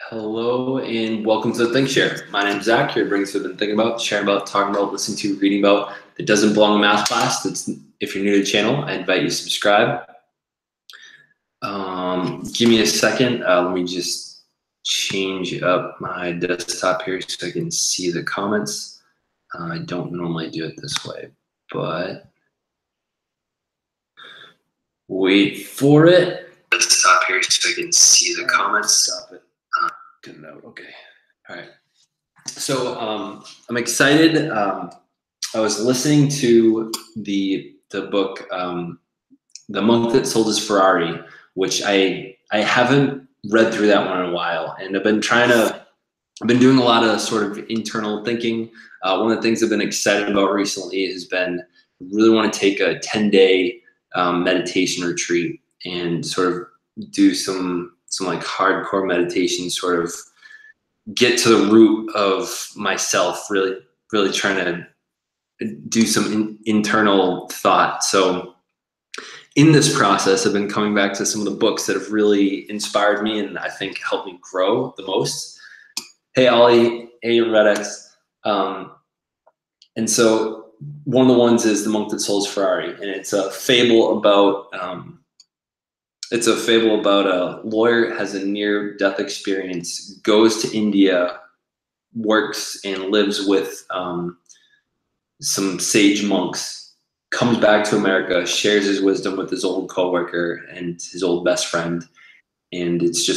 Hello and welcome to the Think Share. My name's Zach. Here brings what I've been thinking about, sharing about, talking about, listening to, reading about. That doesn't belong in math class. If you're new to the channel, I invite you to subscribe. Give me a second. Let me just change up my desktop here so I can see the comments. I don't normally do it this way, but wait for it. Desktop here so I can see the comments. Stop it. Good note. Okay. All right. So I'm excited. I was listening to the book, The Monk That Sold His Ferrari, which I haven't read through that one in a while, and I've been doing a lot of sort of internal thinking. One of the things I've been excited about recently has been really want to take a 10-day meditation retreat and sort of do some like hardcore meditation, sort of get to the root of myself, really trying to do some internal thought. So in this process, I've been coming back to some of the books that have really inspired me and I think helped me grow the most. Hey, Ollie. Hey, Redex. And so one of the ones is The Monk That Sold His Ferrari, and it's a fable about a lawyer has a near-death experience, goes to India, works and lives with some sage monks, comes back to America, shares his wisdom with his old coworker and his old best friend, and it's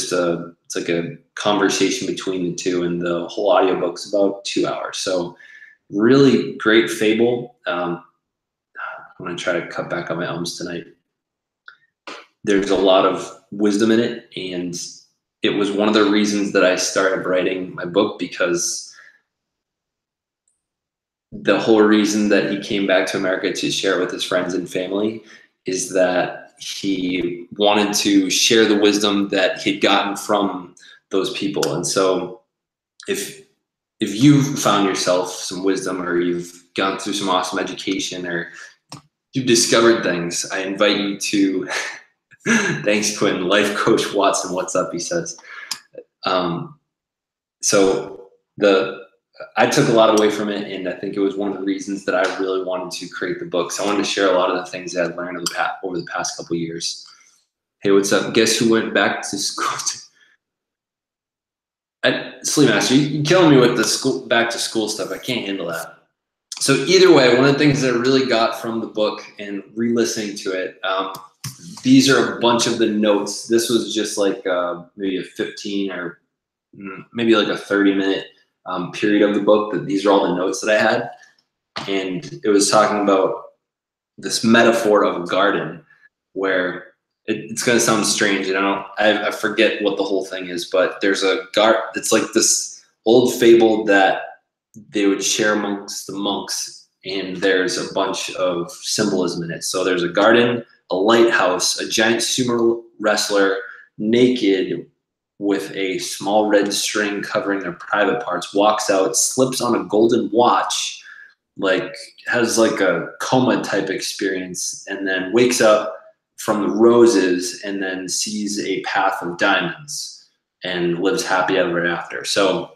like a conversation between the two, and the whole audiobook's about 2 hours. So really great fable. I'm going to try to cut back on my ums tonight. There's a lot of wisdom in it, and it was one of the reasons that I started writing my book, because the whole reason that he came back to America to share it with his friends and family is that he wanted to share the wisdom that he'd gotten from those people. And so if you've found yourself some wisdom, or you've gone through some awesome education, or you've discovered things, I invite you to thanks, Quinn. Life Coach Watson, what's up, he says. So I took a lot away from it, and I think it was one of the reasons that I really wanted to create the book. So I wanted to share a lot of the things that I've learned over the past couple of years. Hey, what's up? Guess who went back to school? Sleep Master, you're killing me with the back to school stuff. I can't handle that. So either way, one of the things that I really got from the book and re-listening to it, these are a bunch of the notes. This was just like maybe a 15 or maybe like a 30-minute period of the book. That these are all the notes that I had, and it was talking about this metaphor of a garden, where it's going to sound strange, and I forget what the whole thing is, but there's a garden. It's like this old fable that they would share amongst the monks, and there's a bunch of symbolism in it. So there's a garden, a lighthouse, a giant sumo wrestler naked with a small red string covering their private parts, walks out, slips on a golden watch, like has like a coma type experience, and then wakes up from the roses and then sees a path of diamonds and lives happy ever after. So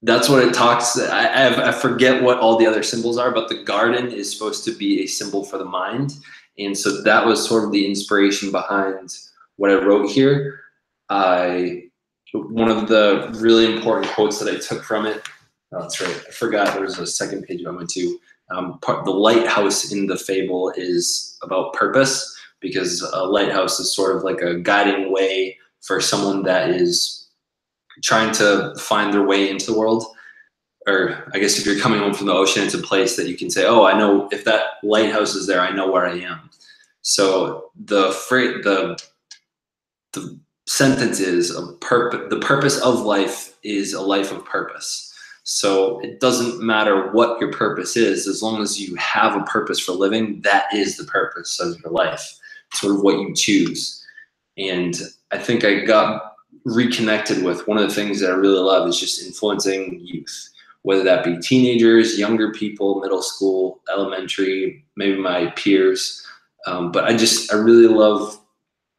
that's what it talks. I forget what all the other symbols are, but the garden is supposed to be a symbol for the mind. And so that was sort of the inspiration behind what I wrote here. One of the really important quotes that I took from it, oh, that's right, I forgot there was a second page I went to. The lighthouse in the fable is about purpose, because a lighthouse is sort of like a guiding way for someone that is trying to find their way into the world. Or I guess if you're coming home from the ocean, it's a place that you can say, oh, I know if that lighthouse is there, I know where I am. So the sentence is the purpose of life is a life of purpose. So it doesn't matter what your purpose is, as long as you have a purpose for living, that is the purpose of your life, sort of what you choose. And I think I got reconnected with one of the things that I really love is just influencing youth, whether that be teenagers, younger people, middle school, elementary, maybe my peers. But I really love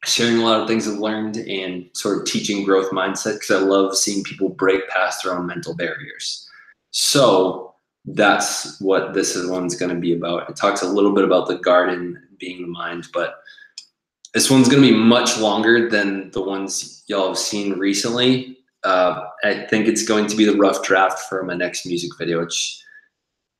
sharing a lot of things I've learned and sort of teaching growth mindset, because I love seeing people break past their own mental barriers. So that's what this one's going to be about. It talks a little bit about the garden being the mind, but this one's going to be much longer than the ones y'all have seen recently. I think it's going to be the rough draft for my next music video, which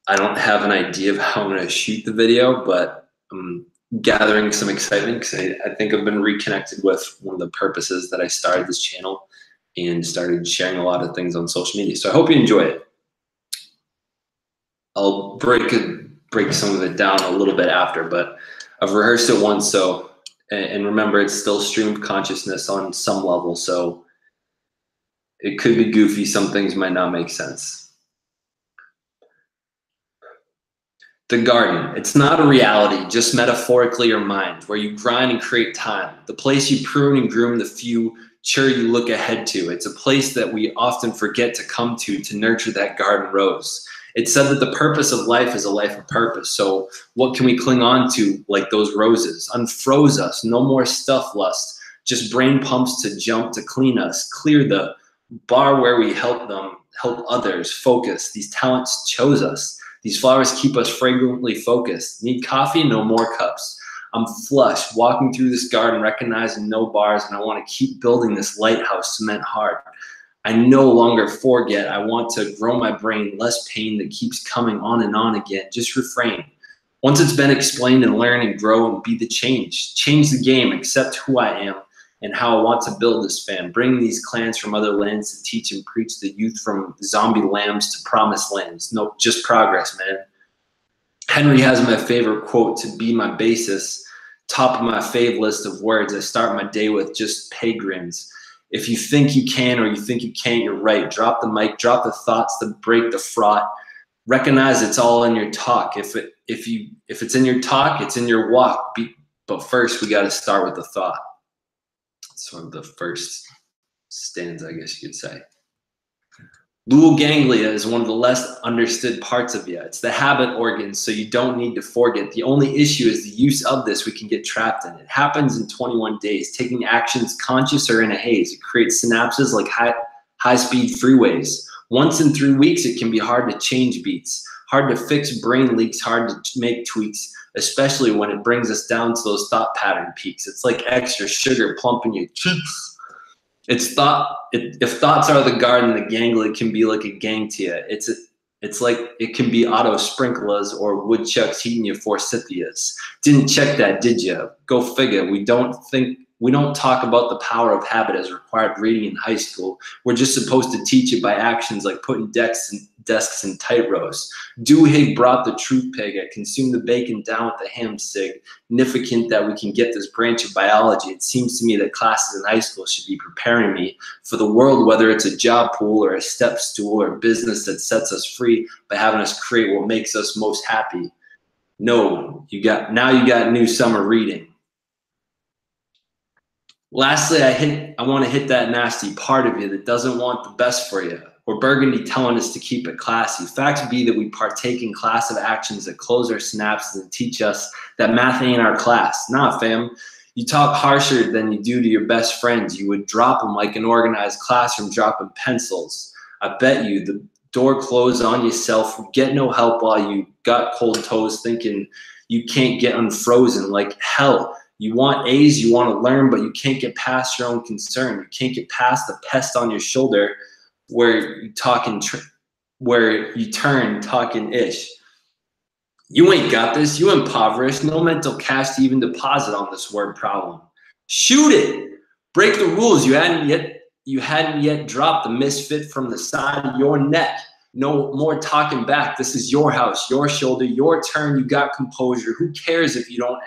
I don't have an idea of how I'm going to shoot the video, but I'm gathering some excitement because I think I've been reconnected with one of the purposes that I started this channel and started sharing a lot of things on social media. So I hope you enjoy it. I'll break some of it down a little bit after, but I've rehearsed it once, so, and remember, it's still stream of consciousness on some level, so it could be goofy. Some things might not make sense. The garden, it's not a reality, just metaphorically your mind, where you grind and create time. The place you prune and groom the fu-ture you look ahead to. It's a place that we often forget to come to nurture that garden rose. It's said that the purpose of life is a life of purpose. So what can we cling on to like those roses? Unfroze us, no more stuff lust, just brain pumps to jump to clean us, clear the bar where we help them, help others, focus. These talents chose us. These flowers keep us fragrantly focused. Need coffee? No more cups. I'm flush, walking through this garden, recognizing no bars, and I want to keep building this lighthouse, cement hard. I no longer forget. I want to grow my brain, less pain that keeps coming on and on again. Just refrain. Once it's been explained, and learn and grow and be the change. Change the game, accept who I am and how I want to build this fam. Bring these clans from other lands to teach and preach the youth from zombie lambs to promised lands. No, just progress, man. Henry has my favorite quote to be my basis. Top of my fave list of words. I start my day with just pagrins. If you think you can or you think you can't, you're right. Drop the mic, drop the thoughts that break the fraught. Recognize it's all in your talk. If it's in your talk, it's in your walk. But first, we got to start with the thought. It's sort of the first stanza, I guess you could say. Lual ganglia is one of the less understood parts of you. It's the habit organ, so you don't need to forget. The only issue is the use of this we can get trapped in. It happens in 21 days. Taking actions conscious or in a haze. It creates synapses like high-speed freeways. Once in 3 weeks, it can be hard to change beats. Hard to fix brain leaks, hard to make tweaks, especially when it brings us down to those thought pattern peaks. It's like extra sugar plumping your cheeks. If thoughts are the garden, the ganglia can be like a gang to you. It's like it can be auto sprinklers or woodchucks heating your forsythias. Didn't check that, did you? Go figure. We don't talk about the power of habit as required reading in high school. We're just supposed to teach it by actions like putting desks in tight rows. Doohig brought the truth pig. I consumed the bacon down with the ham sig. Significant that we can get this branch of biology. It seems to me that classes in high school should be preparing me for the world, whether it's a job pool or a step stool or a business that sets us free by having us create what makes us most happy. No, now you got new summer reading. Lastly, I want to hit that nasty part of you that doesn't want the best for you. Or Burgundy telling us to keep it classy. Facts be that we partake in class of actions that close our synapses and teach us that math ain't our class. Nah, fam. You talk harsher than you do to your best friends. You would drop them like an organized classroom dropping pencils. I bet you the door closed on yourself. Get no help while you got cold toes thinking you can't get unfrozen. Like hell. You want A's, you want to learn, but you can't get past your own concern. You can't get past the pest on your shoulder where you turn talking ish. You ain't got this. You impoverished. No mental cash to even deposit on this word problem. Shoot it. Break the rules. You hadn't yet dropped the misfit from the side of your neck. No more talking back. This is your house, your shoulder, your turn. You got composure. Who cares if you don't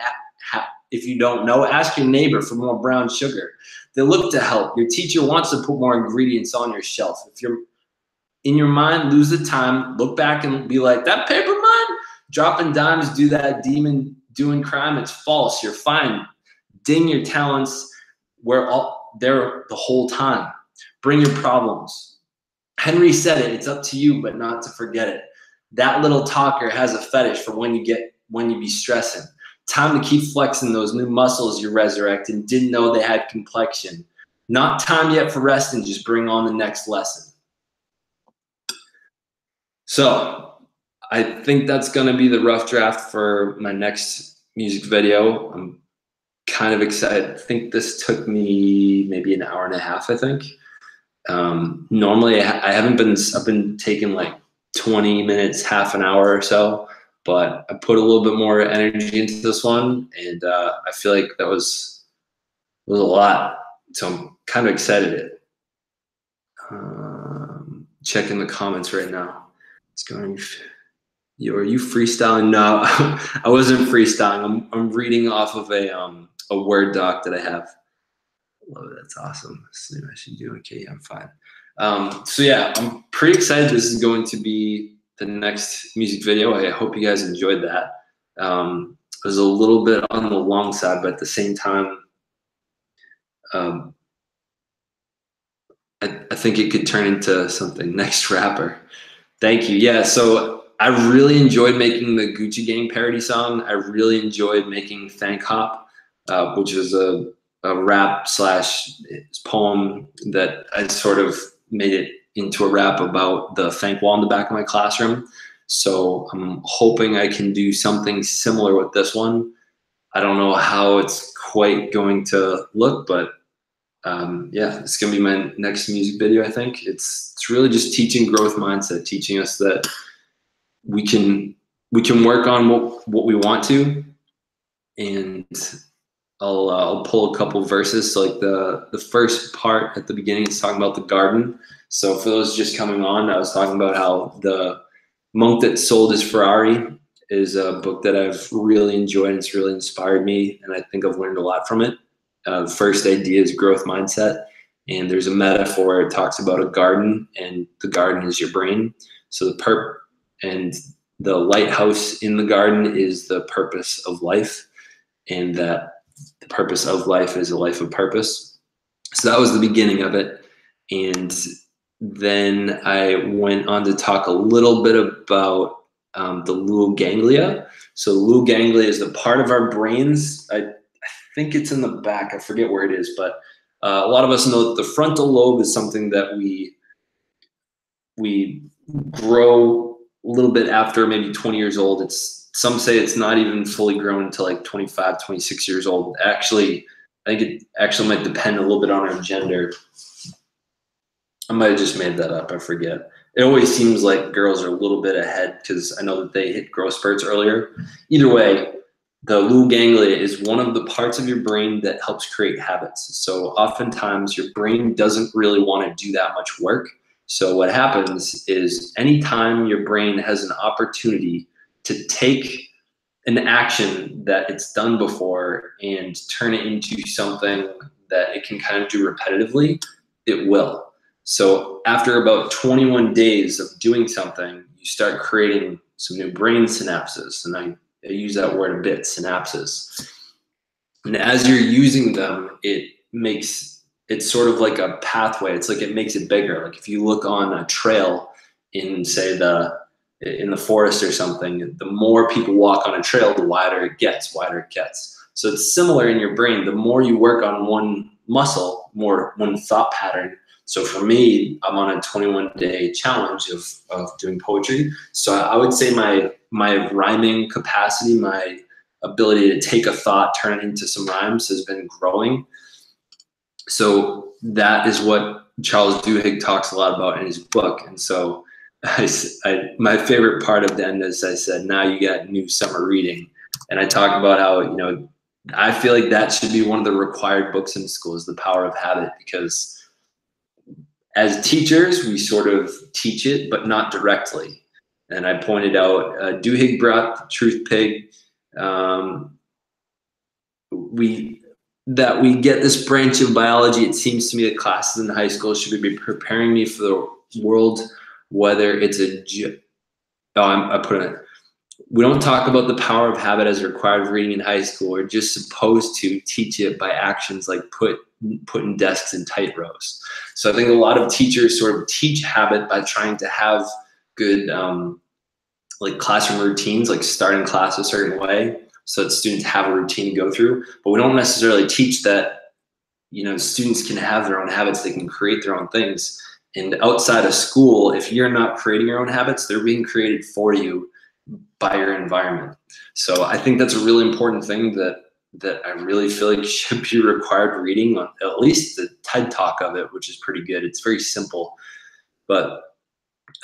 know? Ask your neighbor for more brown sugar. They look to help. Your teacher wants to put more ingredients on your shelf. If you're in your mind, lose the time, look back and be like, that paper mine? Dropping dimes, do that demon doing crime. It's false. You're fine. Ding your talents where they're the whole time. Bring your problems. Henry said it. It's up to you, but not to forget it. That little talker has a fetish for when you be stressing. Time to keep flexing those new muscles you resurrected and didn't know they had complexion. Not time yet for resting, just bring on the next lesson. So I think that's gonna be the rough draft for my next music video. I'm kind of excited. I think this took me maybe an hour and a half, I think. Normally I've been taking like 20 minutes, half an hour or so, but I put a little bit more energy into this one, and I feel like that was a lot. So I'm kind of excited. Checking the comments right now. It's going. Are you freestyling? No, I wasn't freestyling. I'm reading off of a Word doc that I have. Love it. That's awesome. So I should do okay. I'm fine. So yeah, I'm pretty excited. This is going to be the next music video. I hope you guys enjoyed that. It was a little bit on the long side, but at the same time, I think it could turn into something. Next rapper. Thank you. Yeah, so I really enjoyed making the Gucci Gang parody song. I really enjoyed making Thank Hop, which is a rap / poem that I sort of made it into a rap about the thank wall in the back of my classroom. So I'm hoping I can do something similar with this one. I don't know how it's quite going to look, but yeah, it's gonna be my next music video. I think it's really just teaching growth mindset, teaching us that we can work on what we want to, and I'll pull a couple verses. So like the first part at the beginning is talking about the garden. So for those just coming on, I was talking about how The Monk That Sold His Ferrari is a book that I've really enjoyed. It's really inspired me, and I think I've learned a lot from it. The first idea is growth mindset, and there's a metaphor where it talks about a garden, and the garden is your brain. So the lighthouse in the garden is the purpose of life, and that the purpose of life is a life of purpose. So that was the beginning of it, and then I went on to talk a little bit about the Lou ganglia. So Lou ganglia is the part of our brains. I think it's in the back. I forget where it is, but a lot of us know that the frontal lobe is something that we grow a little bit after maybe 20 years old. Some say it's not even fully grown until like 25, 26 years old. Actually, I think it actually might depend a little bit on our gender. I might have just made that up. I forget. It always seems like girls are a little bit ahead because I know that they hit growth spurts earlier. Either way, the Lou ganglia is one of the parts of your brain that helps create habits. So oftentimes your brain doesn't really want to do that much work. So what happens is anytime your brain has an opportunity to take an action that it's done before and turn it into something that it can kind of do repetitively, it will. So after about 21 days of doing something, you start creating some new brain synapses. And I use that word a bit, synapses. And as you're using them, it's sort of like a pathway. It's like it makes it bigger. Like if you look on a trail in, say, in the forest or something, the more people walk on a trail, the wider it gets. So it's similar in your brain. The more you work on one muscle, one thought pattern. So for me, I'm on a 21-day challenge of doing poetry. So I would say my rhyming capacity, my ability to take a thought, turn it into some rhymes has been growing. So that is what Charles Duhigg talks a lot about in his book. And so my favorite part of the end is I said, now you got new summer reading. And I talk about how, I feel like that should be one of the required books in school is The Power of Habit, because as teachers, we sort of teach it, but not directly. And I pointed out, Duhigg brought the truth pig. We get this branch of biology. It seems to me that classes in high school should be preparing me for the world, whether it's I put it. We don't talk about the power of habit as required reading in high school. We're just supposed to teach it by actions like putting desks in tight rows. So I think a lot of teachers sort of teach habit by trying to have good like classroom routines, like starting class a certain way. so that students have a routine to go through. But we don't necessarily teach that, you know, students can have their own habits, they can create their own things. And outside of school, if you're not creating your own habits, they're being created for you by your environment. So I think that's a really important thing that I really feel like should be required reading, on at least the TED Talk of it, which is pretty good. It's very simple, but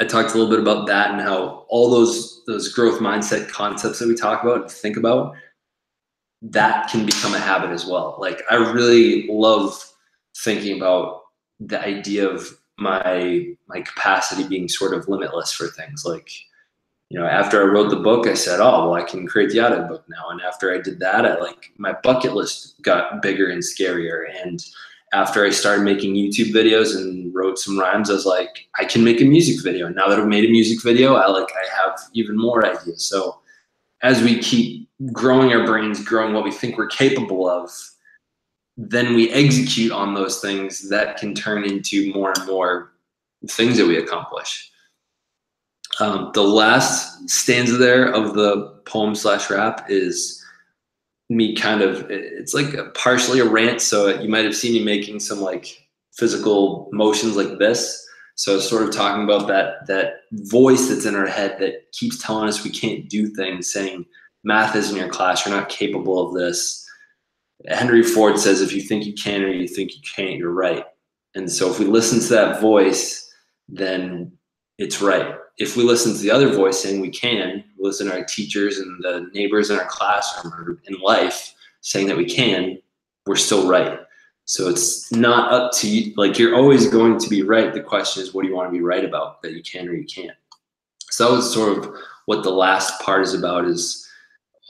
I talked a little bit about that and how all those growth mindset concepts that we talk about and think about, that can become a habit as well. Like, I really love thinking about the idea of my capacity being sort of limitless for things. Like, you know, after I wrote the book, I said, oh, well, I can create the audiobook now. And after I did that, my bucket list got bigger and scarier. And after I started making YouTube videos and wrote some rhymes, I was like, I can make a music video. And now that I've made a music video, I have even more ideas. So as we keep growing our brains, growing what we think we're capable of, then we execute on those things that can turn into more and more things that we accomplish. The last stanza there of the poem / rap is me it's like partially a rant. So you might have seen me making some like physical motions like this. So sort of talking about that voice that's in our head that keeps telling us we can't do things, saying math isn't your class, you're not capable of this. Henry Ford says, if you think you can or you think you can't, you're right. And so if we listen to that voice, then it's right. If we listen to the other voice saying we can, listen to our teachers and the neighbors in our classroom or in life saying that we can, we're still right. So it's not up to you. Like, you're always going to be right. The question is, what do you want to be right about, that you can or you can't? So that was sort of what the last part is about, is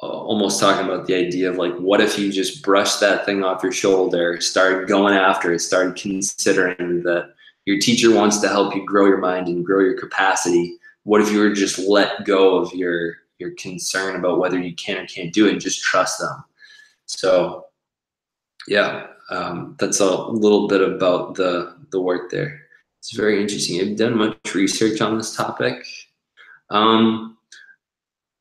almost talking about the idea of like, what if you just brushed that thing off your shoulder, started going after it, started considering that your teacher wants to help you grow your mind and grow your capacity. What if you were just let go of your concern about whether you can or can't do it and just trust them? So yeah, that's a little bit about the work there. It's very interesting. Have you done much research on this topic?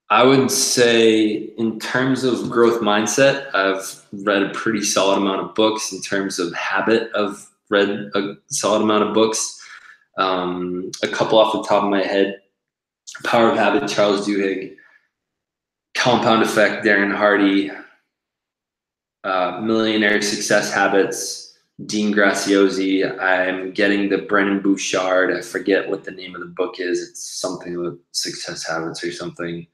I would say, in terms of growth mindset, I've read a pretty solid amount of books. In terms of habit, I've read a solid amount of books. A couple off the top of my head: Power of Habit, Charles Duhigg; Compound Effect, Darren Hardy; Millionaire Success Habits, Dean Graziosi. I'm getting the Brennan Bouchard. I forget what the name of the book is. It's something with Success Habits or something.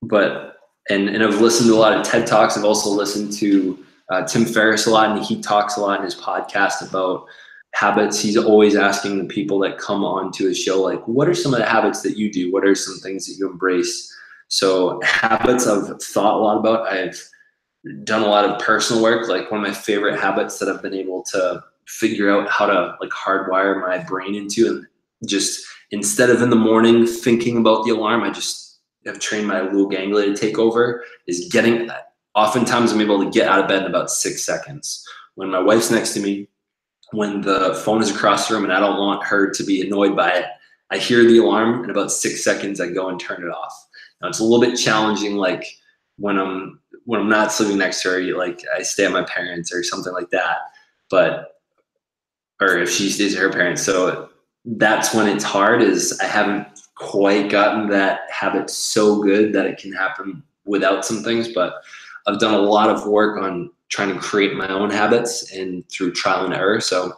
But I've listened to a lot of TED Talks. I've also listened to Tim Ferriss a lot, and he talks a lot in his podcast about habits. He's always asking the people that come on to his show, like, what are some of the habits that you do? What are some things that you embrace? So habits I've thought a lot about. I've done a lot of personal work. Like, one of my favorite habits that I've been able to figure out how to like hardwire my brain into, and just instead of in the morning thinking about the alarm, I've trained my little ganglia to take over, is getting, oftentimes I'm able to get out of bed in about 6 seconds. When my wife's next to me, when the phone is across the room and I don't want her to be annoyed by it, I hear the alarm, in about 6 seconds I go and turn it off. Now, it's a little bit challenging, like when I'm not sleeping next to her, like I stay at my parents or something like that, or if she stays at her parents. So that's when it's hard, is I haven't quite gotten that habit so good that it can happen without some things, but I've done a lot of work on trying to create my own habits and through trial and error. So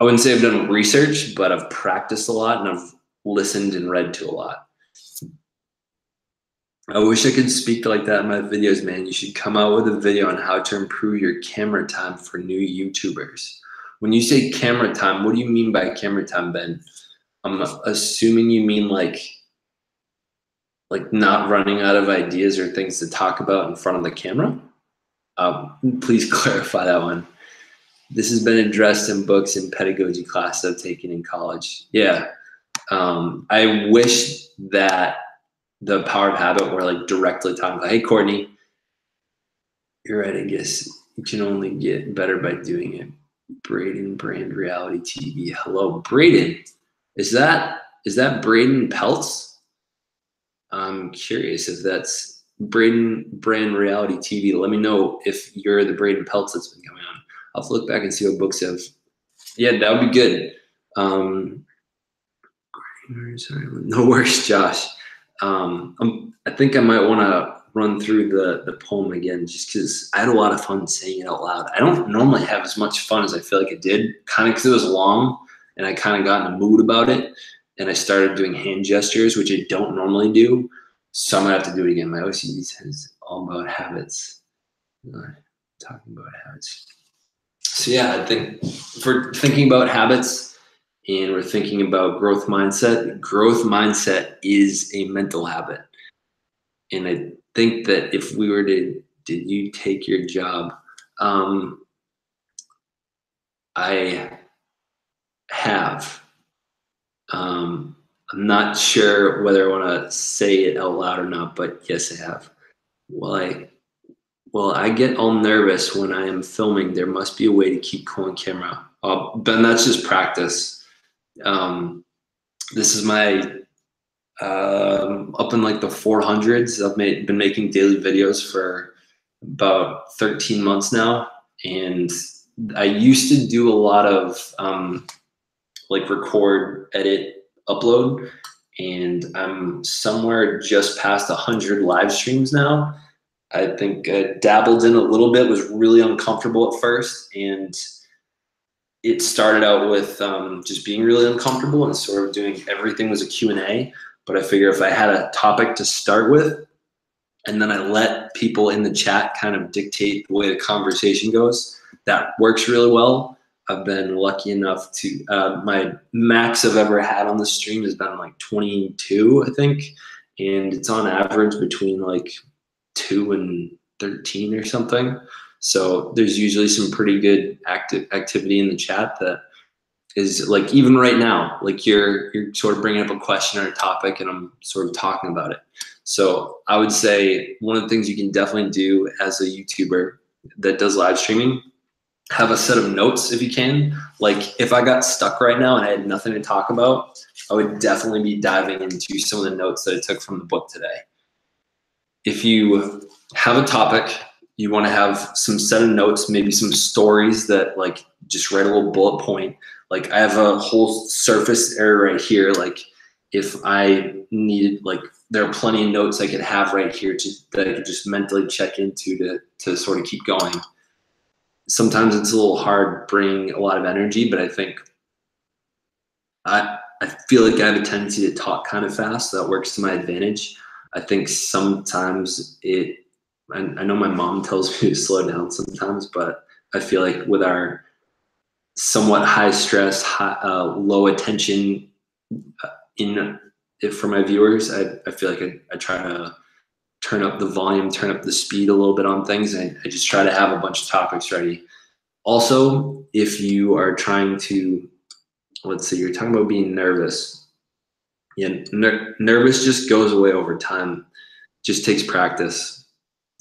I wouldn't say I've done research, but I've practiced a lot and I've listened and read to a lot. I wish I could speak like that in my videos, man. You should come out with a video on how to improve your camera time for new YouTubers. When you say camera time, what do you mean by camera time, Ben? I'm assuming you mean like not running out of ideas or things to talk about in front of the camera. Please clarify that one. This has been addressed in books and pedagogy classes I've taken in college. Yeah. I wish that the Power of Habit were like directly talking about, hey, Courtney, you're right. I guess you can only get better by doing it. Braden, Brand Reality TV. Hello, Braden. Is that Braden Peltz? I'm curious if that's Braden Brand Reality TV. Let me know if you're the Braden Peltz that's been coming on. I'll have to look back and see what books have. Yeah, that would be good. No worries, Josh. I think I might want to run through the poem again just because I had a lot of fun saying it out loud. I don't normally have as much fun as I feel like I did, kind of because it was long and I kind of got in a mood about it. And I started doing hand gestures, which I don't normally do. So I'm going to have to do it again. My OCD says all about habits. Talking about habits. So yeah, I think if we're thinking about habits and we're thinking about growth mindset is a mental habit. And I think that if we were to, did you take your job? I have. I'm not sure whether I want to say it out loud or not, but yes, I have. Well, I get all nervous when I am filming. There must be a way to keep cool on camera. Ben, that's just practice. This is my up in like the 400s. I've been making daily videos for about 13 months now, and I used to do a lot of like record, edit, upload, and I'm somewhere just past 100 live streams now. I think I dabbled in a little bit, was really uncomfortable at first, and it started out with just being really uncomfortable and sort of doing everything was a Q&A. But I figure if I had a topic to start with, and then I let people in the chat kind of dictate the way the conversation goes, that works really well. I've been lucky enough to, my max I've ever had on the stream has been like 22, I think. And it's on average between like 2 and 13 or something. So there's usually some pretty good activity in the chat that is like, even right now, like you're sort of bringing up a question or a topic and I'm sort of talking about it. So I would say one of the things you can definitely do as a YouTuber that does live streaming, have a set of notes if you can. Like if I got stuck right now and I had nothing to talk about, I would definitely be diving into some of the notes that I took from the book today. If you have a topic, you want to have some set of notes, maybe some stories that like just write a little bullet point. Like I have a whole surface area right here. Like if I needed, like there are plenty of notes I could have right here that I could just mentally check into to sort of keep going. Sometimes it's a little hard bringing a lot of energy, but I think I feel like I have a tendency to talk kind of fast. So that works to my advantage. I think sometimes I know my mom tells me to slow down sometimes, but I feel like with our somewhat high stress, low attention for my viewers, I feel like I try to turn up the volume, turn up the speed a little bit on things. And I just try to have a bunch of topics ready. Also, if you are trying to, let's say you're talking about being nervous. Yeah, nervous just goes away over time. Just takes practice.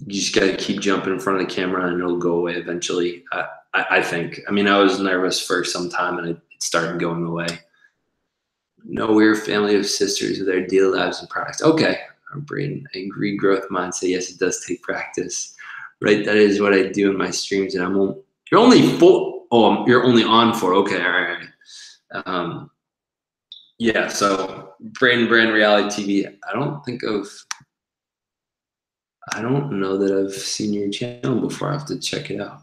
You just got to keep jumping in front of the camera and it'll go away eventually. I think. I mean, I was nervous for some time and it started going away. No, we're a family of sisters with our daily lives and products. Okay, our brain, I agree, growth mindset. Yes, it does take practice. Right, that is what I do in my streams. And you're only 4. Oh, you're only on 4. Okay, all right. Yeah, so Brand Reality TV. I don't know that I've seen your channel before. I have to check it out.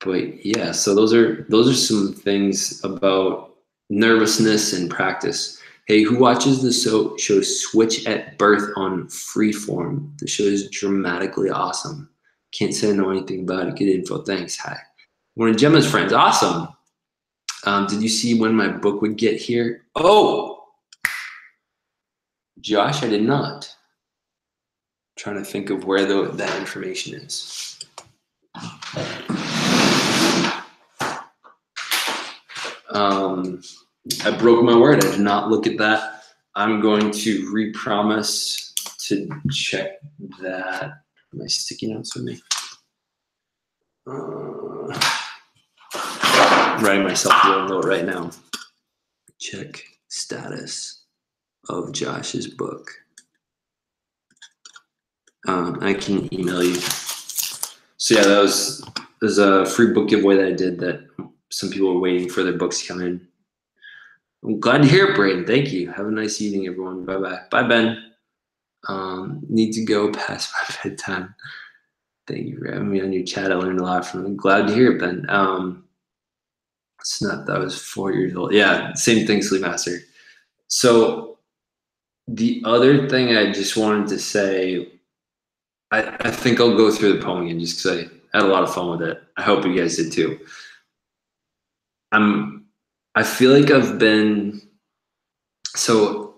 But yeah, so those are some things about nervousness and practice. Hey, who watches the show Switch at Birth on Freeform? The show is dramatically awesome. Can't say I know anything about it. Good info. Thanks. Hi. One of Gemma's friends. Awesome. Did you see when my book would get here? Oh, Josh, I did not. I'm trying to think of where that information is. I broke my word. I did not look at that. I'm going to re-promise to check that. My sticky notes with me. Writing myself a little note right now. check status of Josh's book. I can email you. So yeah, there's a free book giveaway that I did that some people were waiting for their books to come in. I'm glad to hear it, Braden. Thank you. Have a nice evening, everyone. Bye-bye. Bye, Ben. Need to go past my bedtime. Thank you for having me on your chat. I learned a lot from it. Glad to hear it, Ben. It's not that I was 4 years old. Yeah, same thing, Sleep Master. So the other thing I just wanted to say, I think I'll go through the poem again just because I had a lot of fun with it. I hope you guys did too. I feel like so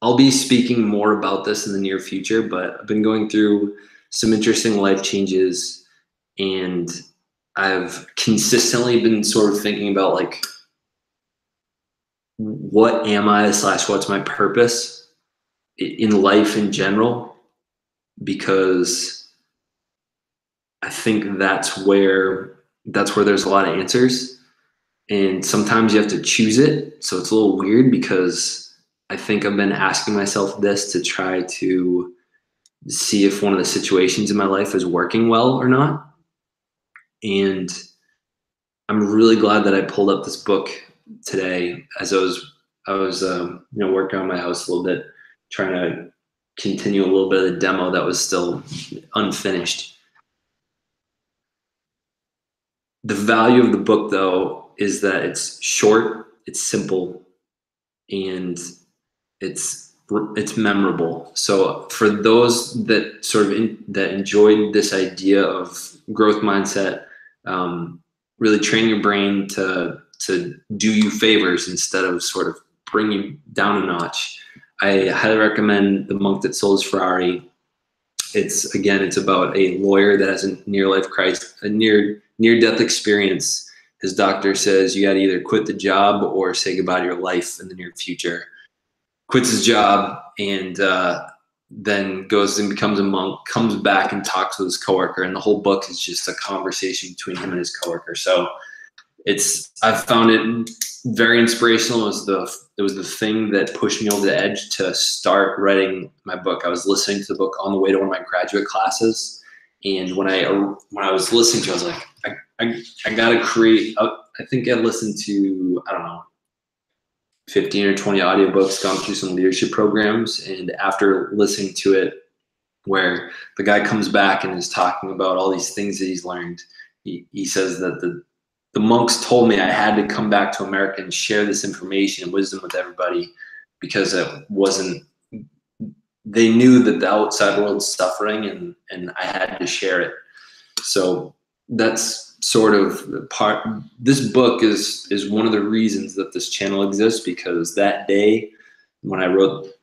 I'll be speaking more about this in the near future, but I've been going through some interesting life changes, and I've consistently been sort of thinking about like, what am I / what's my purpose in life in general? Because I think that's where there's a lot of answers, and sometimes you have to choose it. So it's a little weird because I think I've been asking myself this to try to see if one of the situations in my life is working well or not. And I'm really glad that I pulled up this book today as I was working on my house a little bit, trying to continue a little bit of the demo that was still unfinished. The value of the book, though, is that it's short, it's simple, and it's memorable. So for those that sort of that enjoyed this idea of growth mindset, really train your brain to do you favors instead of sort of bring you down a notch, I highly recommend The Monk That Sold His Ferrari. It's about a lawyer that has a near-life crisis, a near-death experience. His doctor says you got to either quit the job or say goodbye to your life in the near future. Quits his job and then goes and becomes a monk, comes back and talks with his coworker, and the whole book is just a conversation between him and his coworker. So I've found it very inspirational. It was the thing that pushed me over the edge to start writing my book. I was listening to the book on the way to one of my graduate classes, and when I was listening to it, I was like, I gotta create. I think I listened to, I don't know, 15 or 20 audiobooks, gone through some leadership programs, and after listening to it, where the guy comes back and is talking about all these things that he's learned, he says that the monks told me I had to come back to America and share this information and wisdom with everybody, because they knew that the outside world's suffering, and I had to share it. So that's sort of the part. This book is one of the reasons that this channel exists, because that day when I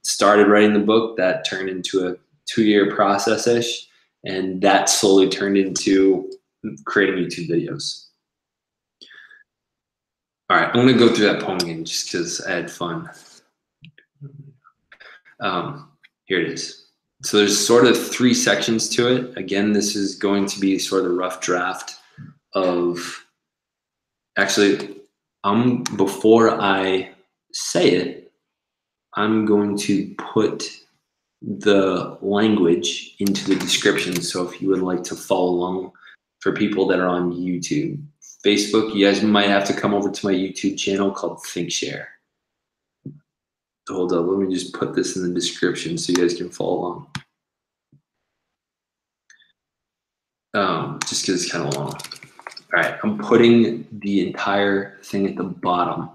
started writing the book, that turned into a 2-year process-ish, and that slowly turned into creating YouTube videos. All right, I'm gonna go through that poem again just because I had fun. Here it is. So there's sort of 3 sections to it. Again, this is going to be sort of a rough draft of, actually, before I say it, I'm going to put the language into the description. So if you would like to follow along, for people that are on YouTube, Facebook, you guys might have to come over to my YouTube channel called ThinkShare. Hold up, let me just put this in the description so you guys can follow along. Just because it's kind of long. All right, I'm putting the entire thing at the bottom.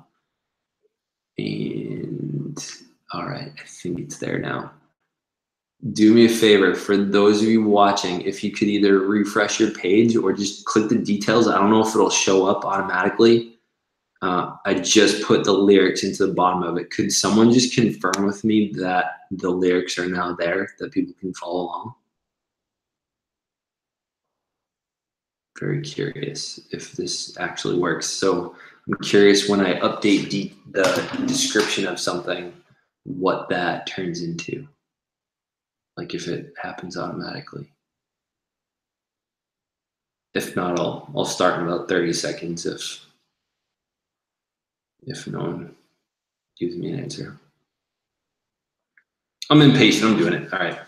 And all right, I think it's there now. Do me a favor, for those of you watching, if you could either refresh your page or just click the details. I don't know if it'll show up automatically. I just put the lyrics into the bottom of it. Could someone just confirm with me that the lyrics are now there, that people can follow along? Very curious if this actually works. So I'm curious, when I update the description of something, what that turns into. Like if it happens automatically. If not, I'll start in about 30 seconds if no one. Gives me an answer. I'm impatient. I'm doing it. All right.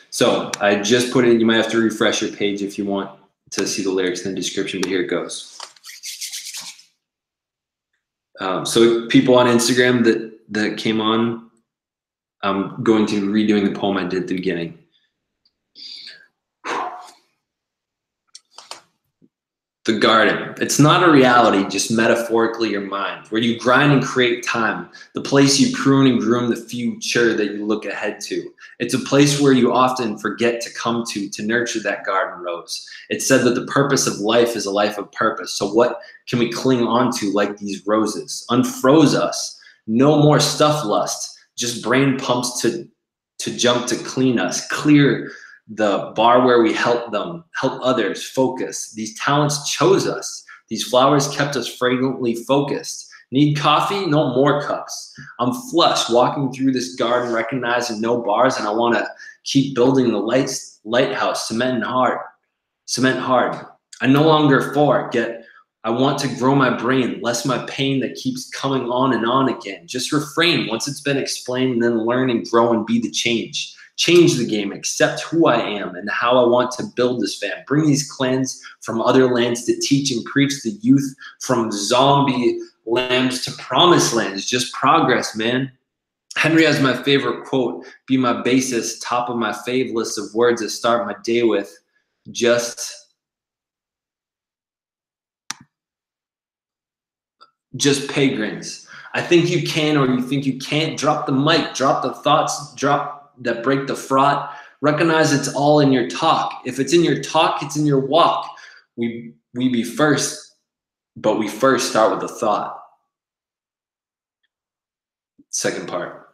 So I just put in, you might have to refresh your page if you want to see the lyrics in the description, but here it goes. So people on Instagram that came on, I'm going to be redoing the poem I did at the beginning. The garden. It's not a reality, just metaphorically your mind, where you grind and create time, the place you prune and groom the future that you look ahead to. It's a place where you often forget to come to nurture that garden rose. It's said that the purpose of life is a life of purpose. So what can we cling on to like these roses? Unfroze us. No more stuff lust, just brain pumps to jump to clean us, clear the bar where we help them, help others, focus. These talents chose us. These flowers kept us fragrantly focused. Need coffee? No more cups. I'm flush walking through this garden, recognizing no bars, and I want to keep building the lighthouse, cement hard. I no longer forget. I want to grow my brain, less my pain that keeps coming on and on again. Just refrain once it's been explained, and then learn and grow and be the change. Change the game, accept who I am and how I want to build this fam. Bring these clans from other lands to teach and preach the youth from zombie lambs to promised lands. Just progress, man. Henry has my favorite quote, be my basis, top of my fave list of words to start my day with. Just pagans. I think you can or you think you can't. Drop the mic, drop the thoughts, drop that break the fraught. Recognize it's all in your talk. If it's in your talk, it's in your walk. We be first, but we first start with a thought. Second part.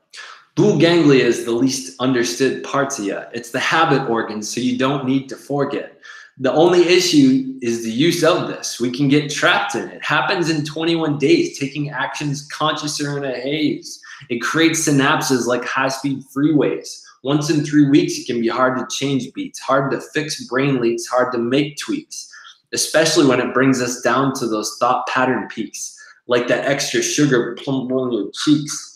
Blue ganglia is the least understood parts of you. It's the habit organ, so you don't need to forget. The only issue is the use of this. We can get trapped in it. It happens in 21 days, taking actions conscious or in a haze. It creates synapses like high-speed freeways. Once in 3 weeks, it can be hard to change beats, hard to fix brain leaks, hard to make tweaks, especially when it brings us down to those thought pattern peaks, like that extra sugar plump on your cheeks.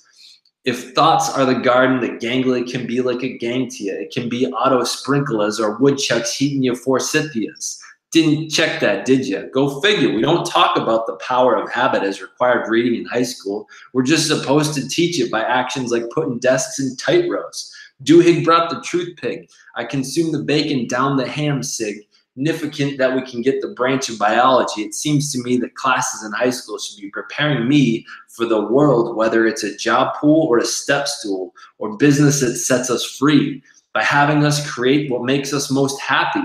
If thoughts are the garden, the ganglia can be like a gang to you. It can be auto sprinklers or woodchucks heating your forsythias. Didn't check that, did you? Go figure. We don't talk about the power of habit as required reading in high school. We're just supposed to teach it by actions like putting desks in tight rows. Duhigg brought the truth pig. I consume the bacon, down the ham sig. Significant that we can get the branch of biology. It seems to me that classes in high school should be preparing me for the world, whether it's a job pool or a step stool or business that sets us free by having us create what makes us most happy.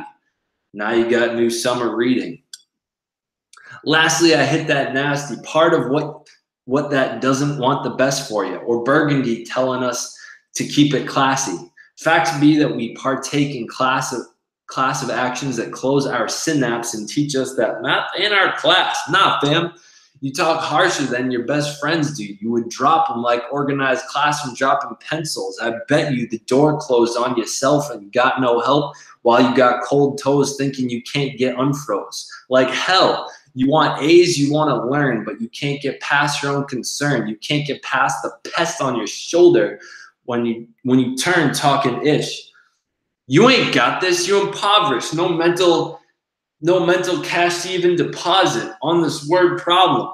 Now you got new summer reading. Lastly, I hit that nasty part of what that doesn't want the best for you, or Burgundy telling us to keep it classy. Facts be that we partake in class of actions that close our synapse and teach us that math in our class. Nah, fam. You talk harsher than your best friends do. You would drop them like organized classroom dropping pencils. I bet you the door closed on yourself and got no help while you got cold toes thinking you can't get unfroze. Like hell, you want A's, you want to learn, but you can't get past your own concern. You can't get past the pest on your shoulder when you turn talking ish. You ain't got this. You impoverished. No mental cash to even deposit on this word problem.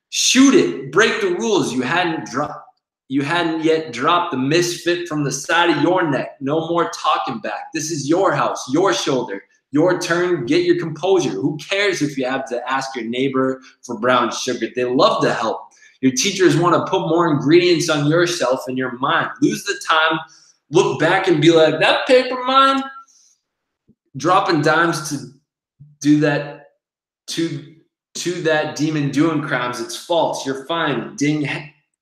Shoot it. Break the rules. You hadn't yet dropped the misfit from the side of your neck. No more talking back. This is your house, your shoulder, your turn. Get your composure. Who cares if you have to ask your neighbor for brown sugar? They love to help. Your teachers want to put more ingredients on your shelf and your mind. Lose the time. Look back and be like, that paper mine? Dropping dimes to do that to that demon doing crimes. It's false. You're fine. Ding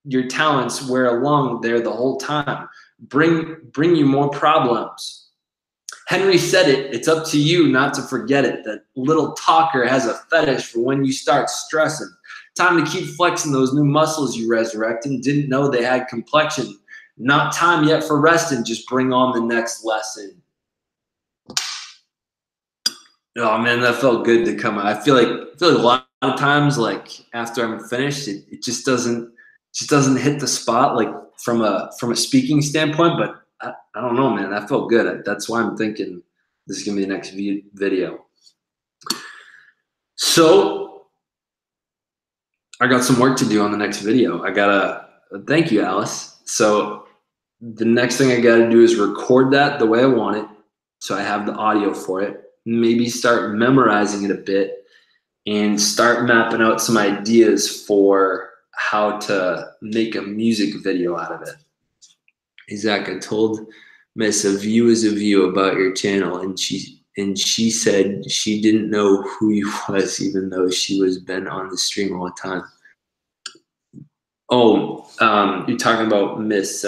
your talents were along there the whole time. Bring you more problems. Henry said it. It's up to you not to forget it. That little talker has a fetish for when you start stressing. Time to keep flexing those new muscles you resurrected. Didn't know they had complexion. Not time yet for resting. Just bring on the next lesson. Oh man, that felt good to come out. I feel like a lot of times, like after I'm finished, it just doesn't just doesn't hit the spot like from a speaking standpoint. But I don't know, man. That felt good. That's why I'm thinking this is gonna be the next video. So I got some work to do on the next video. I gotta thank you, Alice. So the next thing I gotta do is record that the way I want it, so I have the audio for it. Maybe start memorizing it a bit and start mapping out some ideas for how to make a music video out of it. Hey Zach, I told Miss a view is a view about your channel, and she said she didn't know who you was, even though she was been on the stream all the time. Oh, you're talking about Miss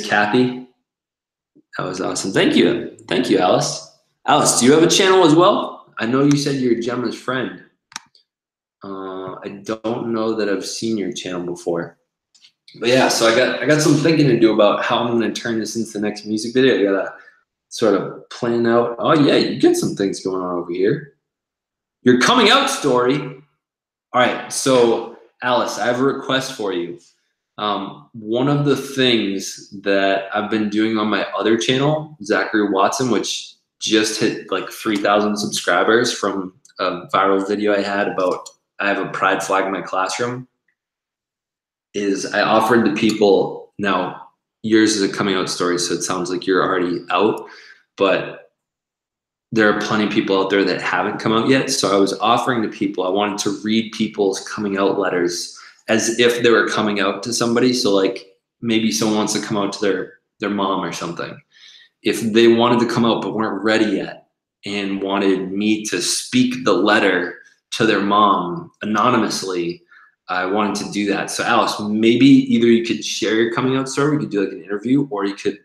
Kathy? That was awesome. Thank you, Alice. Alice, do you have a channel as well? I know you said you're Gemma's friend. I don't know that I've seen your channel before. But yeah, so I got some thinking to do about how I'm going to turn this into the next music video. I gotta sort of plan out. Oh yeah, you get some things going on over here. Your coming out story. All right, so Alice, I have a request for you. One of the things that I've been doing on my other channel, Zachary Watson, which just hit like 3,000 subscribers from a viral video I had about I have a pride flag in my classroom, is I offered to people, now yours is a coming out story, so it sounds like you're already out, but there are plenty of people out there that haven't come out yet. So I was offering to people, I wanted to read people's coming out letters as if they were coming out to somebody. So like maybe someone wants to come out to their mom or something. If they wanted to come out but weren't ready yet and wanted me to speak the letter to their mom anonymously, I wanted to do that. So Alice, maybe either you could share your coming out story, we could do like an interview, or you could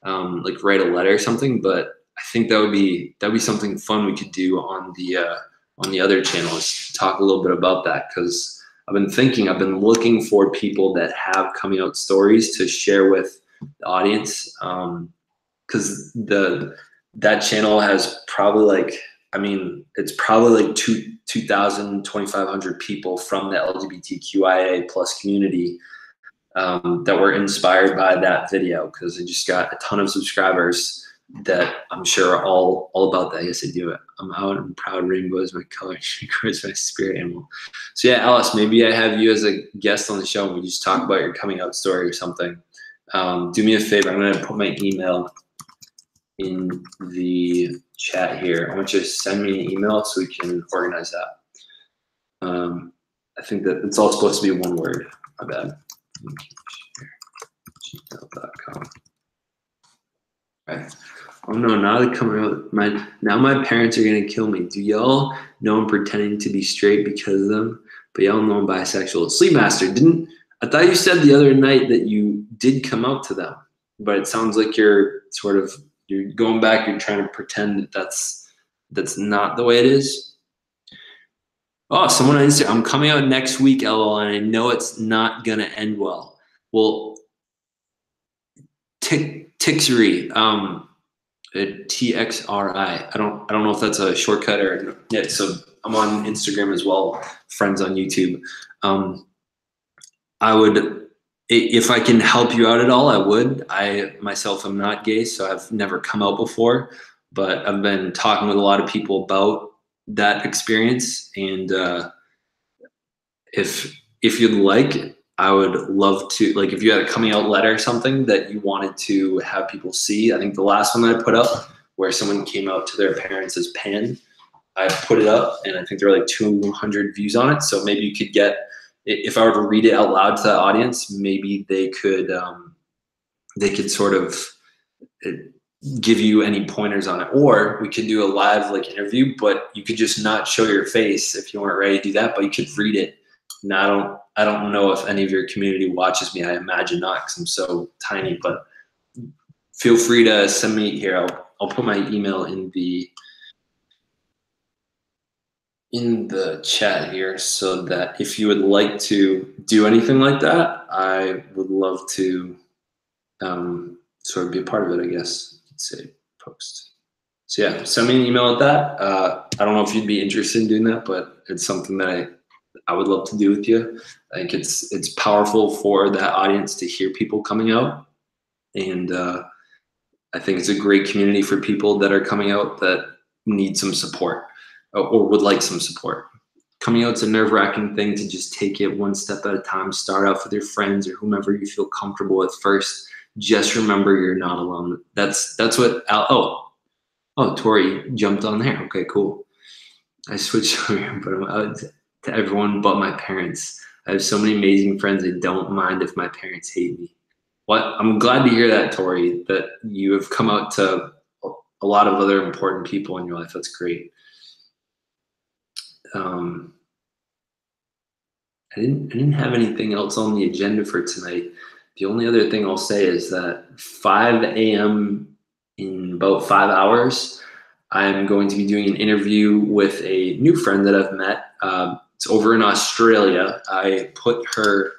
like write a letter or something. But I think that'd be something fun we could do on the other channel, is talk a little bit about that, because I've been looking for people that have coming out stories to share with the audience, because that channel has probably like, I mean, it's probably like 2,000, 2,500 people from the LGBTQIA plus community that were inspired by that video, because I just got a ton of subscribers that I'm sure are all about that. Yes, I do it. I'm out and proud. Rainbow is my color. Rainbow is my spirit animal. So yeah, Alice, maybe I have you as a guest on the show and we just talk about your coming out story or something. Do me a favor. I'm going to put my email in the chat here. I want you to send me an email so we can organize that. I think that it's all supposed to be one word. My bad. gmail.com. Right. Oh no, now they're coming out. Now my parents are gonna kill me. Do y'all know I'm pretending to be straight because of them? But y'all know I'm bisexual. Sleepmaster, I thought you said the other night that you did come out to them, but it sounds like you're going back, you're trying to pretend that that's not the way it is. Oh, someone on Instagram, I'm coming out next week, LOL, and I know it's not gonna end well. Well, Tixri, TXRI. I don't know if that's a shortcut or yeah. So I'm on Instagram as well. Friends on YouTube. I would, if I can help you out at all, I would. I myself am not gay, so I've never come out before, but I've been talking with a lot of people about that experience, and if you'd like, I would love to, like, if you had a coming out letter or something that you wanted to have people see. I think the last one that I put up where someone came out to their parents as Pan, I put it up and I think there were like 200 views on it. So maybe you could get, if I were to read it out loud to the audience, maybe they could sort of give you any pointers on it, or we could do a live like interview, but you could just not show your face if you weren't ready to do that, but you could read it. Now, I don't know if any of your community watches me. I imagine not, because I'm so tiny, but feel free to send me here. I'll put my email in the chat here, so that if you would like to do anything like that, I would love to sort of be a part of it, I guess. Let's say post. So yeah, send me an email at that. I don't know if you'd be interested in doing that, but it's something that I would love to do with you. I think it's powerful for that audience to hear people coming out, and I think it's a great community for people that are coming out that need some support or would like some support. Coming out's a nerve-wracking thing to just take it one step at a time. Start off with your friends or whomever you feel comfortable with first. Just remember you're not alone. That's what Tori jumped on there. Okay, cool. I switched over here, but I'm out to everyone but my parents. I have so many amazing friends. I don't mind if my parents hate me. What? I'm glad to hear that, Tori, that you have come out to a lot of other important people in your life. That's great. I didn't have anything else on the agenda for tonight. The only other thing I'll say is that 5 a.m. in about 5 hours, I'm going to be doing an interview with a new friend that I've met. It's over in Australia. I put her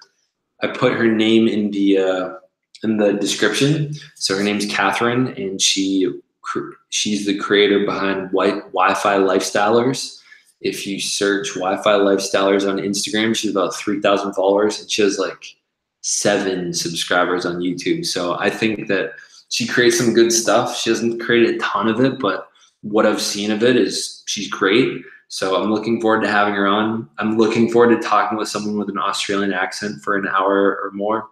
name in the description. So her name's Catherine, and she's the creator behind Wi-Fi Lifestylers. If you search Wi-Fi Lifestylers on Instagram, she's about 3,000 followers, and she has like 7 subscribers on YouTube. So I think that she creates some good stuff. She doesn't create a ton of it, but what I've seen of it is she's great. So I'm looking forward to having her on. I'm looking forward to talking with someone with an Australian accent for an hour or more.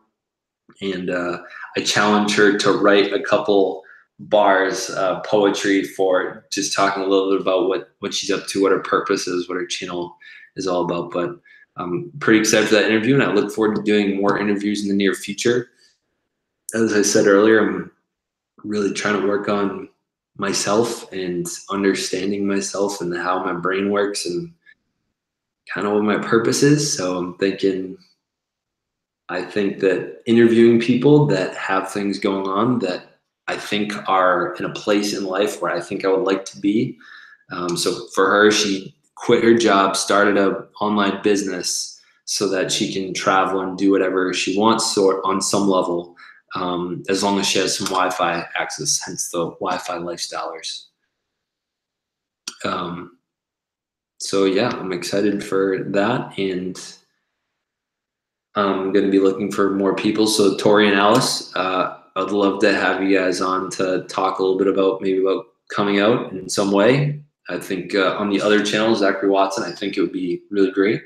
And I challenge her to write a couple bars, poetry, for just talking a little bit about what she's up to, what her purpose is, what her channel is all about. But I'm pretty excited for that interview, and I look forward to doing more interviews in the near future. As I said earlier, I'm really trying to work on myself and understanding myself and how my brain works and kind of what my purpose is. So I think that interviewing people that have things going on that I think are in a place in life where I think I would like to be. So for her, she quit her job, started an online business so that she can travel and do whatever she wants on some level, as long as she has some Wi-Fi access, hence the Wi-Fi Lifestylers. So yeah, I'm excited for that, and I'm going to be looking for more people. So Tori and Alice, I'd love to have you guys on to talk a little bit about coming out in some way. I think on the other channel, Zachary Watson, I think it would be really great.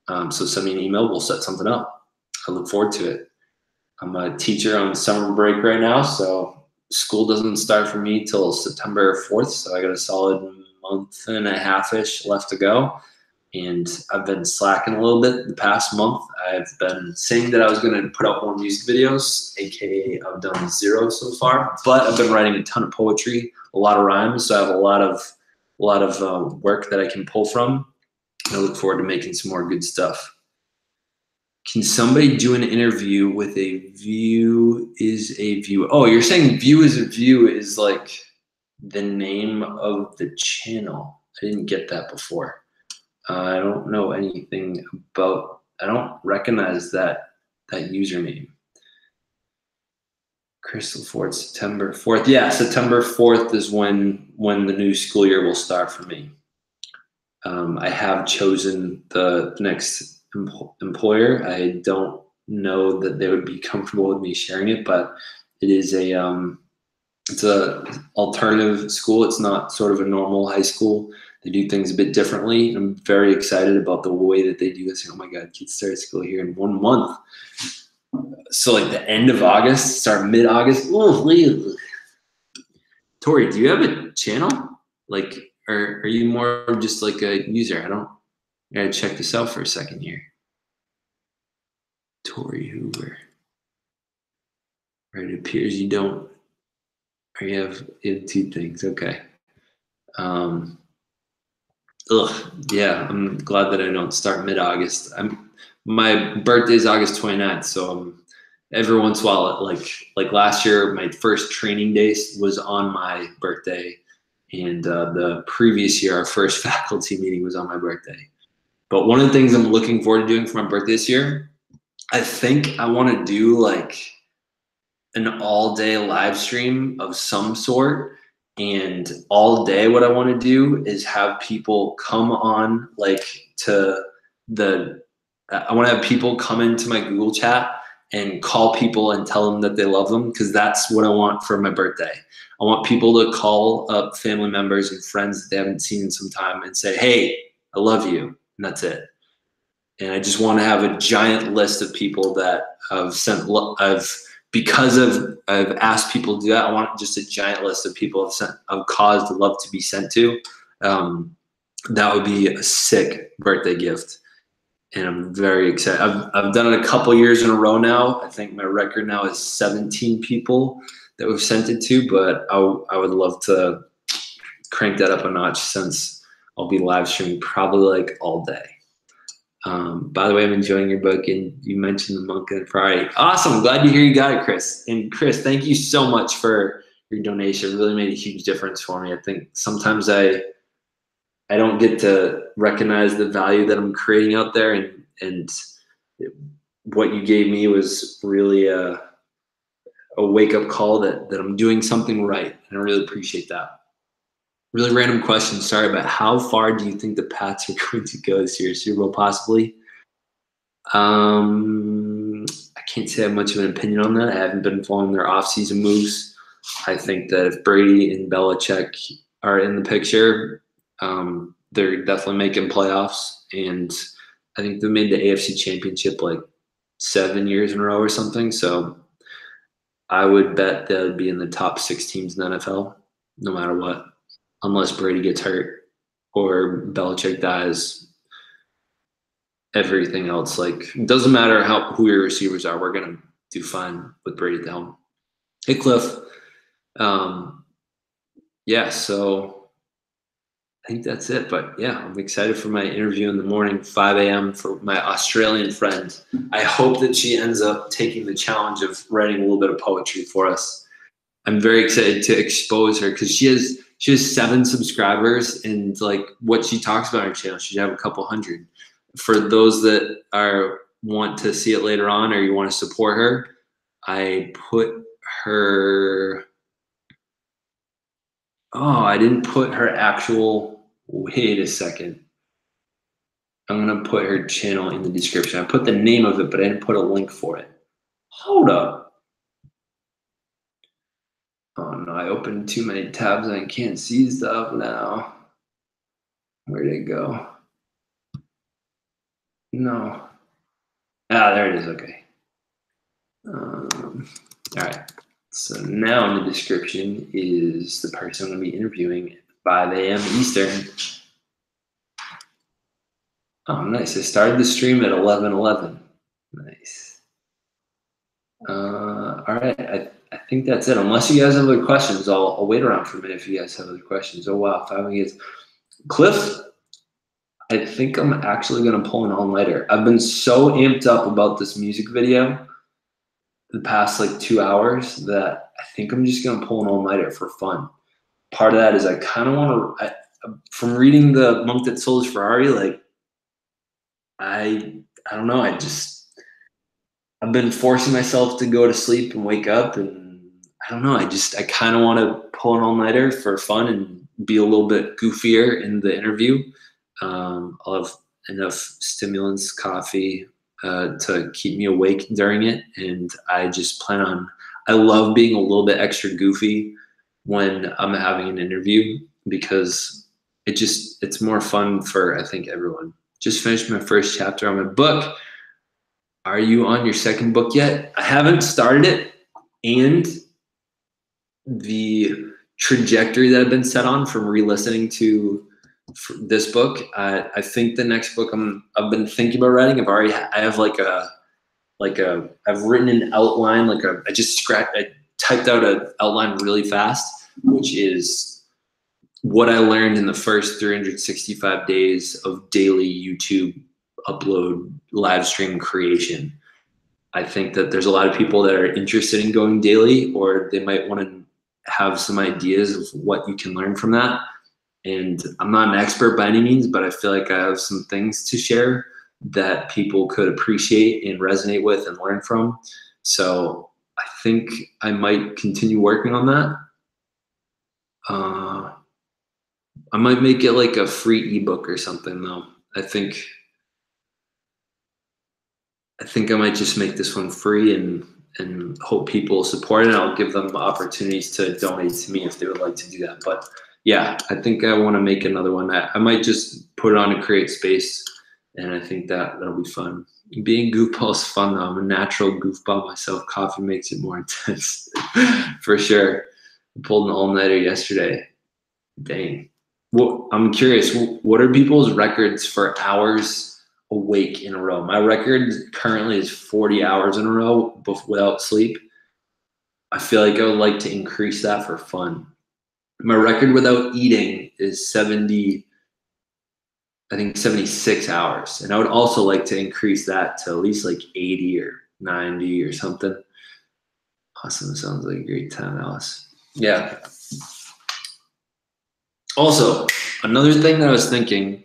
So send me an email. We'll set something up. I look forward to it. I'm a teacher on summer break right now, so school doesn't start for me till September 4th. So I got a solid month and a half-ish left to go. And I've been slacking a little bit the past month. I've been saying that I was going to put out more music videos, aka I've done 0 so far. But I've been writing a ton of poetry, a lot of rhymes, so I have a lot of work that I can pull from. I look forward to making some more good stuff. Can somebody do an interview with a view is a view? Oh, you're saying view is a view is like the name of the channel. I didn't get that before. I don't know anything about, I don't recognize that username. Crystal Ford, September 4th. Yeah, September 4th is when the new school year will start for me. I have chosen the next employer. I don't know that they would be comfortable with me sharing it, but it is it's a alternative school. It's not sort of a normal high school. They do things a bit differently. I'm very excited about the way that they do this. Oh my God, kids start school here in 1 month. So like the end of August, start mid-August. Oh, Tori, do you have a channel? Like, or are you more of just like a user? I gotta check this out for a second here. Tori Hoover. Right, it appears you don't. Or you have 2 things. Okay. Yeah, I'm glad that I don't start mid-August. My birthday is August 29th, so every once in a while, like last year, my first training day was on my birthday, and the previous year, our first faculty meeting was on my birthday. But one of the things I'm looking forward to doing for my birthday this year, I think I want to do like an all-day live stream of some sort. And all day what I want to do is have people come on like to I want to have people come into my Google chat and call people and tell them that they love them, because that's what I want for my birthday. I want people to call up family members and friends that they haven't seen in some time and say, hey, I love you. And that's it. And I just want to have a giant list of people that I've asked people to do that. I want just a giant list of people I've caused love to be sent to. That would be a sick birthday gift. And I'm very excited. I've done it a couple years in a row now. I think my record now is 17 people that we've sent it to, but I would love to crank that up a notch, since I'll be live streaming probably like all day. By the way, I'm enjoying your book, and you mentioned the monk and Ferrari. Awesome. Glad to hear you got it, Chris. And Chris, thank you so much for your donation. It really made a huge difference for me. I think sometimes I don't get to recognize the value that I'm creating out there, and what you gave me was really a wake-up call that I'm doing something right, and I really appreciate that. Really random question, sorry, but how far do you think the Pats are going to go this year? Super Bowl possibly? I can't say I have much of an opinion on that. I haven't been following their off-season moves. I think that if Brady and Belichick are in the picture, they're definitely making playoffs, and I think they made the AFC Championship like 7 years in a row or something. So I would bet they'll be in the top 6 teams in the NFL, no matter what, unless Brady gets hurt or Belichick dies. Everything else, like, it doesn't matter who your receivers are, we're gonna do fine with Brady at the helm. Hey, Cliff. Yeah, so I think that's it. But yeah, I'm excited for my interview in the morning, 5 a.m. for my Australian friend. I hope that she ends up taking the challenge of writing a little bit of poetry for us. I'm very excited to expose her, because she has 7 subscribers, and like what she talks about on her channel, she should have a couple hundred. For those that want to see it later on, or you want to support her, I put her. Oh, I didn't put her actual. Wait a second. I'm gonna put her channel in the description. I put the name of it, but I didn't put a link for it. Hold up. Oh no, I opened too many tabs and I can't see stuff now. Where'd it go? No. Ah, there it is. Okay. All right. So now in the description is the person I'm going to be interviewing at 5 a.m. Eastern. Oh, nice. I started the stream at 11:11. Nice. All right. I think that's it. Unless you guys have other questions, I'll wait around for a minute if you guys have other questions. Oh, wow. 5 minutes. Cliff, I think I'm actually going to pull an all-nighter. I've been so amped up about this music video the past like 2 hours that I think I'm just going to pull an all-nighter for fun. Part of that is I kind of want to, from reading The Monk That Sold His Ferrari, like, I don't know, I've been forcing myself to go to sleep and wake up, and I don't know, I kind of want to pull an all-nighter for fun and be a little bit goofier in the interview. I'll have enough stimulants, coffee, to keep me awake during it, and I just plan on, I love being a little bit extra goofy when I'm having an interview, because it's more fun for, I think, everyone. Just finished my first chapter on my book. Are you on your second book yet? I haven't started it, and the trajectory that I've been set on from re-listening to this book, I think the next book I've been thinking about writing, I've written an outline, I typed out an outline really fast, which is what I learned in the first 365 days of daily YouTube upload live stream creation. I think that there's a lot of people that are interested in going daily, or they might want to have some ideas of what you can learn from that. And I'm not an expert by any means, but I feel like I have some things to share that people could appreciate and resonate with and learn from. So I think I might continue working on that. I might make it like a free ebook or something though. I think I think I might just make this one free and hope people support it. I'll give them opportunities to donate to me if they would like to do that. But yeah, I think I want to make another one. I might just put it on a create space, and I think that'll be fun. Being goofball is fun though. I'm a natural goofball myself. Coffee makes it more intense for sure. I pulled an all-nighter yesterday. Dang. Well, I'm curious, what are people's records for hours awake in a row? My record currently is 40 hours in a row without sleep. I feel like I would like to increase that for fun. My record without eating is 70, I think 76 hours. And I would also like to increase that to at least like 80 or 90 or something. Awesome. Sounds like a great time, Alice. Yeah. Also, another thing that I was thinking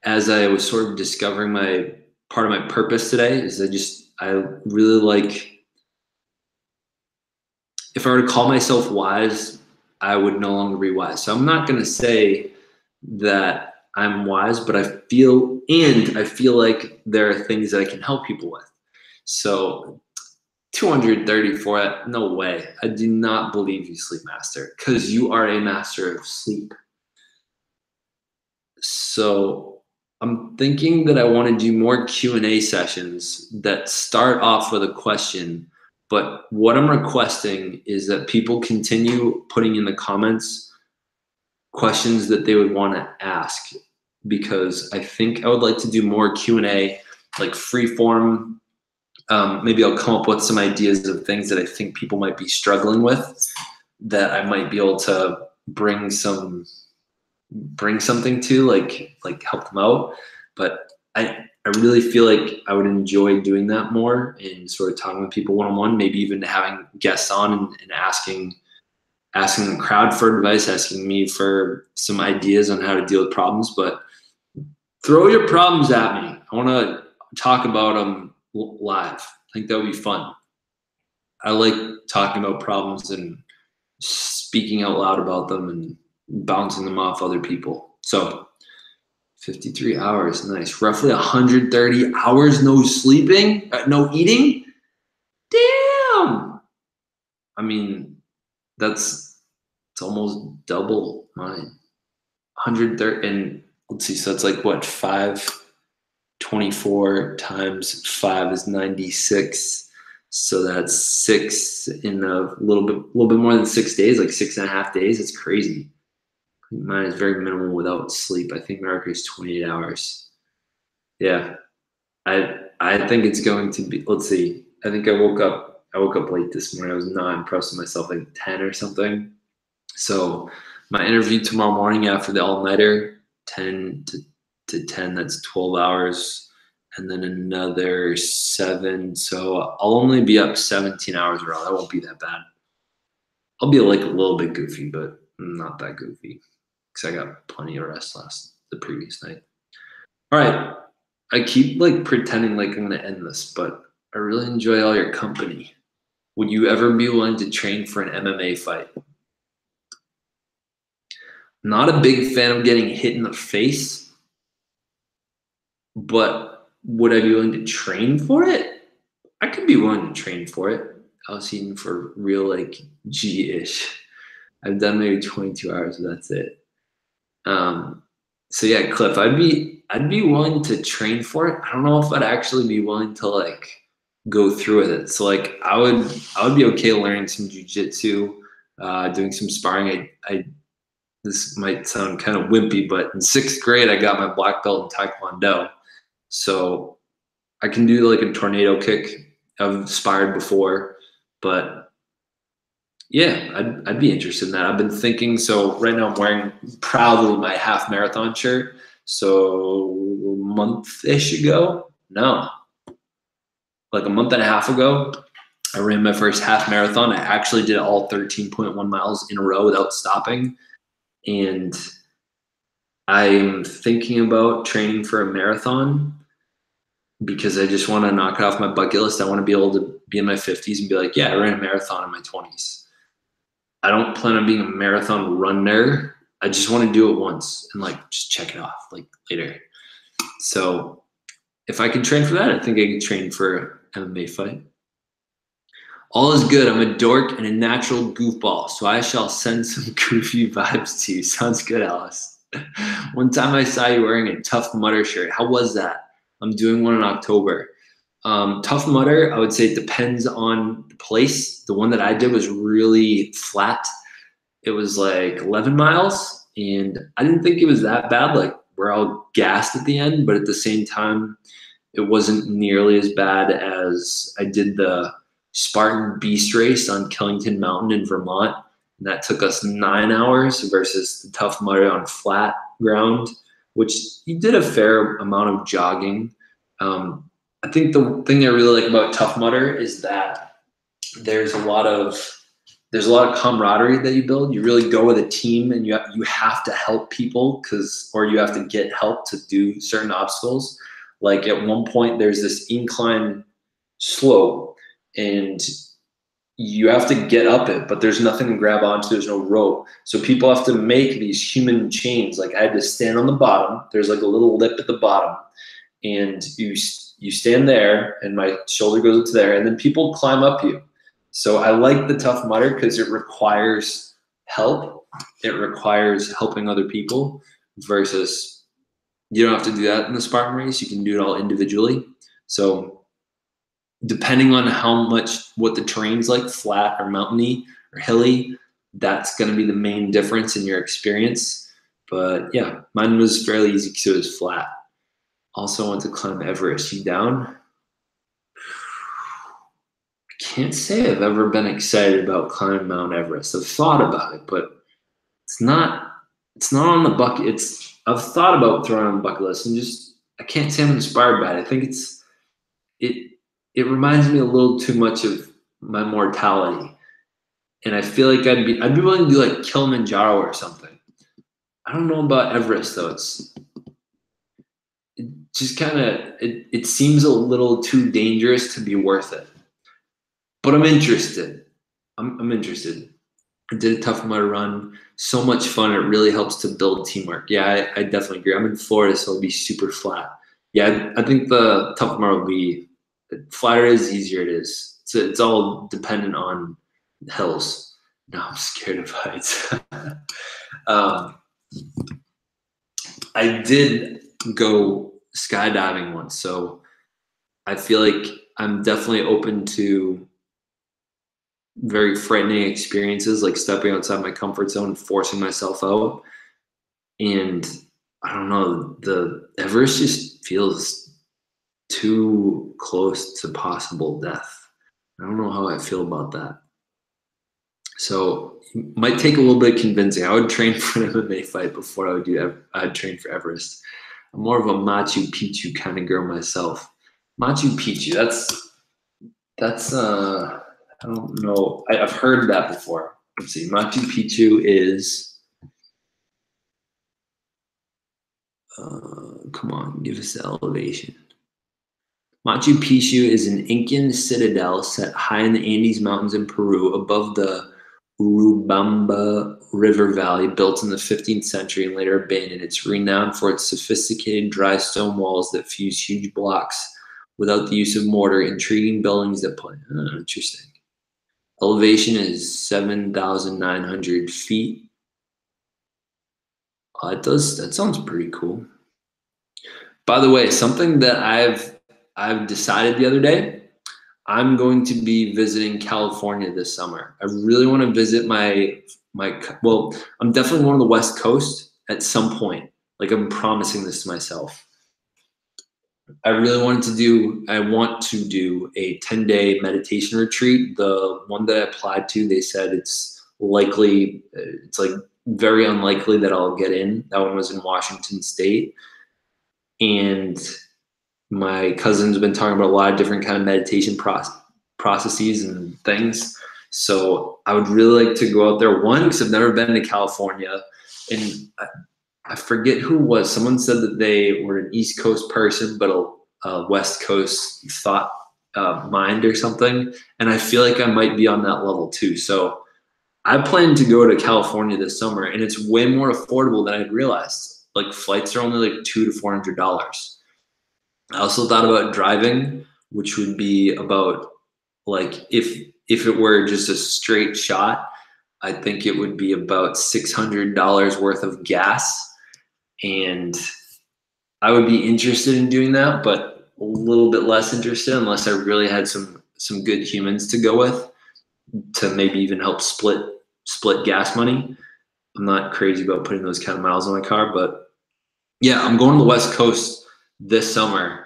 as I was sort of discovering part of my purpose today is I really like, if I were to call myself wise, I would no longer be wise. So I'm not going to say that I'm wise, but I feel like there are things that I can help people with. So 234, no way. I do not believe you, sleep master, because you are a master of sleep. So I'm thinking that I want to do more Q&A sessions that start off with a question, but what I'm requesting is that people continue putting in the comments questions that they would want to ask, because I think I would like to do more Q&A, like free form. Maybe I'll come up with some ideas of things that I think people might be struggling with that I might be able to bring something to, like help them out. But I really feel like I would enjoy doing that more and sort of talking with people one-on-one, maybe even having guests on and asking the crowd for advice, asking me for some ideas on how to deal with problems. But throw your problems at me. I want to talk about them live. I think that would be fun. I like talking about problems and speaking out loud about them and bouncing them off other people. So 53 hours, nice. Roughly 130 hours no sleeping, no eating. Damn. I mean, it's almost double mine. 130, and let's see, so it's like what, 524 times 5 is 96. So that's 6 in a little bit more than 6 days, like 6.5 days. It's crazy. Mine is very minimal without sleep. I think my record is 28 hours. Yeah. I think it's going to be, let's see. I think I woke up late this morning. I was not impressed with myself, like 10 or something. So my interview tomorrow morning after the all-nighter, 10 to 10, that's 12 hours. And then another 7. So I'll only be up 17 hours a row. That won't be that bad. I'll be like a little bit goofy, but not that goofy, because I got plenty of rest the previous night. All right. I keep like pretending like I'm going to end this, but I really enjoy all your company. Would you ever be willing to train for an MMA fight? Not a big fan of getting hit in the face, but would I be willing to train for it? I could be willing to train for it. I was eating for real, like G-ish. I've done maybe 22 hours, but that's it. So yeah, Cliff, I'd be willing to train for it. I don't know if I'd actually be willing to like go through with it. So like I would be okay learning some jujitsu, doing some sparring. This might sound kind of wimpy, but in 6th grade I got my black belt in Taekwondo. So I can do like a tornado kick. I've sparred before, but yeah, I'd be interested in that. I've been thinking, so right now I'm wearing proudly my half marathon shirt. So a month-ish ago, no, like a month and a half ago, I ran my first half marathon. I actually did all 13.1 miles in a row without stopping. And I'm thinking about training for a marathon because I just want to knock it off my bucket list. I want to be able to be in my 50s and be like, yeah, I ran a marathon in my 20s. I don't plan on being a marathon runner. I just want to do it once and like just check it off like later. So if I can train for that, I think I can train for an MMA fight. All is good. I'm a dork and a natural goofball, so I shall send some goofy vibes to you. Sounds good, Alice. One time I saw you wearing a Tough Mudder shirt. How was that? I'm doing one in October. Tough Mudder, I would say it depends on the place. The one that I did was really flat. It was like 11 miles, and I didn't think it was that bad. Like, we're all gassed at the end, but at the same time, it wasn't nearly as bad as I did the Spartan Beast race on Killington Mountain in Vermont. And that took us 9 hours versus the Tough Mudder on flat ground, which you did a fair amount of jogging. I think the thing I really like about Tough Mudder is that there's a lot of camaraderie that you build. You really go with a team, and you have to help people or you have to get help to do certain obstacles. Like at one point, there's this incline slope, and you have to get up it, but there's nothing to grab onto. There's no rope. So people have to make these human chains. Like I had to stand on the bottom. There's like a little lip at the bottom, and you stand there, and my shoulder goes up to there, and then people climb up you. So I like the Tough Mudder because it requires help. It requires helping other people versus you don't have to do that in the Spartan race. You can do it all individually. So depending on what the terrain's like, flat or mountainy or hilly, that's going to be the main difference in your experience. But yeah, mine was fairly easy because it was flat. Also want to climb Everest. You down? I can't say I've ever been excited about climbing Mount Everest. I've thought about it, but it's not on the bucket. I've thought about throwing it on the bucket list, and just I can't say I'm inspired by it. I think it reminds me a little too much of my mortality, and I feel like I'd be willing to do like Kilimanjaro or something. I don't know about Everest though. It just kind of it seems a little too dangerous to be worth it. But I'm interested. I'm interested. I did a Tough Mudder run. So much fun. It really helps to build teamwork. Yeah, I definitely agree. I'm in Florida, so it'll be super flat. Yeah, I think the Tough Mudder will be flatter it is, easier it is. It's all dependent on hills. No, I'm scared of heights. I did go skydiving once, so I feel like I'm definitely open to very frightening experiences, like stepping outside my comfort zone and forcing myself out. And I don't know, the Everest just feels too close to possible death. I don't know how I feel about that. So it might take a little bit of convincing. I would train for an MMA fight before I'd train for Everest. I'm more of a Machu Picchu kind of girl myself. Machu Picchu, that's I don't know. I've heard that before. Let's see. Machu Picchu is, come on, give us the elevation. Machu Picchu is an Incan citadel set high in the Andes Mountains in Peru above the Urubamba River Valley, built in the 15th century and later abandoned. It's renowned for its sophisticated dry stone walls that fuse huge blocks without the use of mortar, intriguing buildings that play. Interesting. Elevation is 7,900 feet. That sounds pretty cool. By the way, something that I've decided the other day, I'm going to be visiting California this summer. I really want to visit I'm definitely going to the West Coast at some point. Like, I'm promising this to myself. I want to do a 10-day meditation retreat. The one that I applied to, they said it's like very unlikely that I'll get in. That one was in Washington State. And my cousin's been talking about a lot of different kind of meditation processes and things. So I would really like to go out there. One, because I've never been to California, and I forget who it was. Someone said that they were an East Coast person, but a West Coast thought mind or something. And I feel like I might be on that level too. So I plan to go to California this summer, and it's way more affordable than I'd realized. Like, flights are only like $200 to $400. I also thought about driving, which would be about, like, if it were just a straight shot, I think it would be about $600 worth of gas, and I would be interested in doing that, but a little bit less interested unless I really had some good humans to go with to maybe even help split gas money. I'm not crazy about putting those kind of miles on my car, but yeah, I'm going to the West Coast this summer.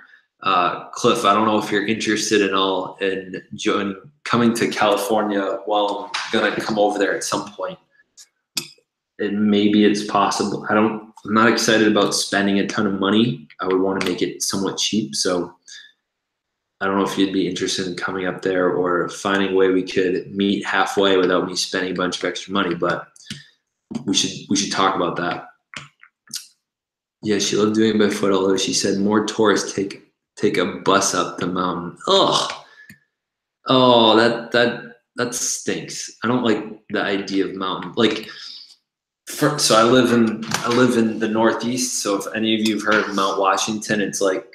Cliff, I don't know if you're interested at all in coming to California. Well, I'm gonna come over there at some point, and maybe it's possible. I'm not excited about spending a ton of money. I would want to make it somewhat cheap. So I don't know if you'd be interested in coming up there or finding a way we could meet halfway without me spending a bunch of extra money. But we should talk about that. Yeah, she loved doing it by foot, although she said more tourists take a bus up the mountain. Oh, that stinks. I don't like the idea of mountain. Like, so I live in the Northeast. So if any of you have heard of Mount Washington, it's like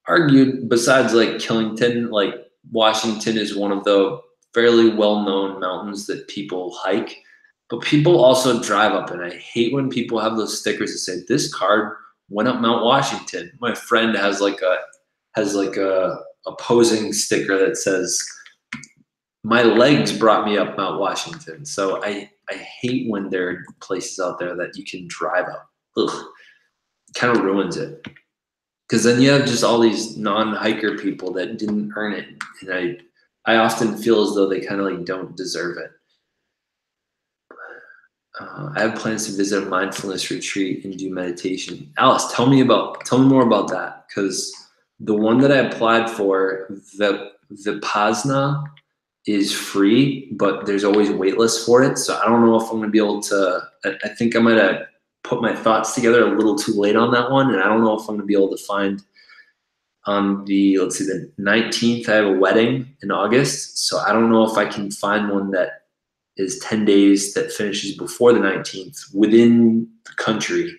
argued besides like Killington, like Washington is one of the fairly well-known mountains that people hike. But people also drive up, and I hate when people have those stickers that say this card went up Mount Washington. My friend has like a opposing sticker that says my legs brought me up Mount Washington. So I hate when there are places out there that you can drive up. Ugh, kind of ruins it. Because then you have just all these non-hiker people that didn't earn it, and I often feel as though they kind of like don't deserve it. I have plans to visit a mindfulness retreat and do meditation. Alice, tell me more about that, because the one that I applied for, the Vipassana, is free, but there's always a wait list for it. So I don't know if I'm going to be able to. I think I might have put my thoughts together a little too late on that one, and I don't know if I'm going to be able to find on the 19th. I have a wedding in August, so I don't know if I can find one that is 10 days that finishes before the 19th within the country.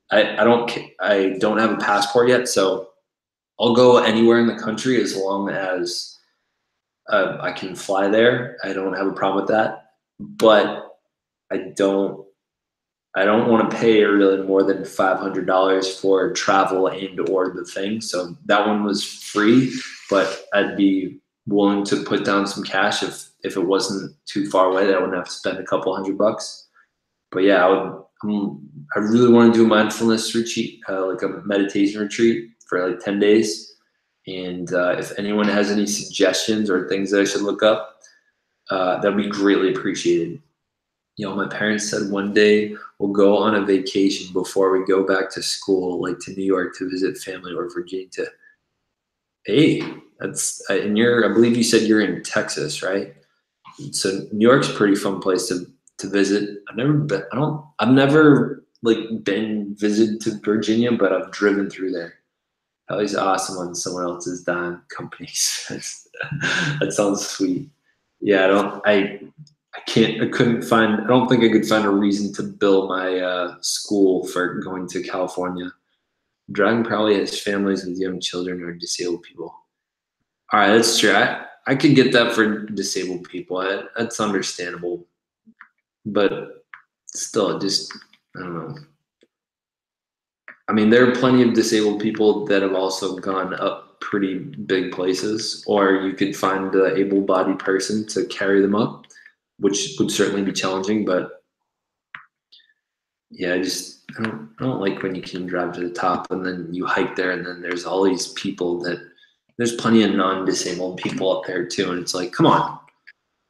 I don't have a passport yet, so I'll go anywhere in the country as long as I can fly there. I don't have a problem with that, but I don't want to pay really more than $500 for travel and or the thing. So that one was free, but I'd be willing to put down some cash if it wasn't too far away that I wouldn't have to spend a couple $100. But yeah, I really want to do a mindfulness retreat, like a meditation retreat for like 10 days. And if anyone has any suggestions or things that I should look up, that'd be greatly appreciated. You know, my parents said one day we'll go on a vacation before we go back to school, like to New York to visit family or Virginia. Hey, that's and I believe you said you're in Texas, right? So New York's a pretty fun place to visit. I've never like been visited to Virginia, but I've driven through there. Always awesome on someone else's dime companies. That sounds sweet. Yeah, I couldn't find. I don't think I could find a reason to bill my school for going to California. Driving probably has families with young children or disabled people. All right, that's true. I could get that for disabled people. That's understandable, but still, just I don't know. I mean, there are plenty of disabled people that have also gone up pretty big places, or you could find an able-bodied person to carry them up, which would certainly be challenging. But yeah, I don't like when you can drive to the top and then you hike there, and then there's all these people there's plenty of non-disabled people up there too, and it's like, come on,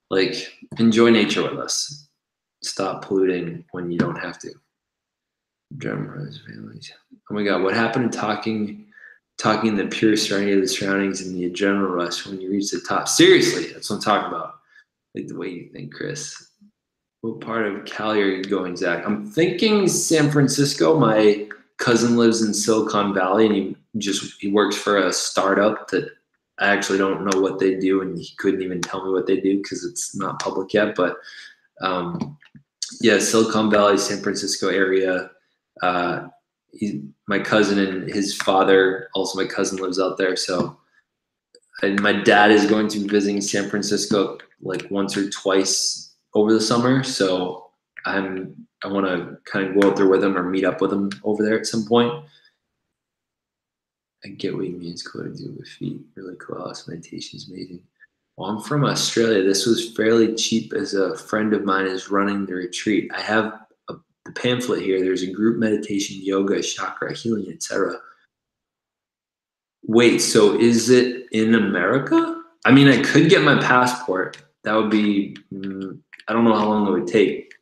like enjoy nature with us. Stop polluting when you don't have to. Families. Oh my God, what happened to talking the pure serenity of the surroundings and the adrenaline rush when you reach the top? Seriously, that's what I'm talking about. Like the way you think, Chris. What part of Cali are you going, Zach? I'm thinking San Francisco. My cousin lives in Silicon Valley, and he works for a startup that I actually don't know what they do, and he couldn't even tell me what they do because it's not public yet. But yeah, Silicon Valley, San Francisco area. my cousin and his father, also my cousin, lives out there. So, and my dad is going to be visiting San Francisco like once or twice over the summer. So I want to kind of go out there with him or meet up with him over there at some point. I get what you mean. It's cool to do with feet. Really cool. Awesome. Meditation is amazing. Well, I'm from Australia. This was fairly cheap as a friend of mine is running the retreat. I have the pamphlet here. There's a group meditation, yoga, chakra healing, etc. Wait, so is it in America? I mean, I could get my passport. That would be, I don't know how long it would take.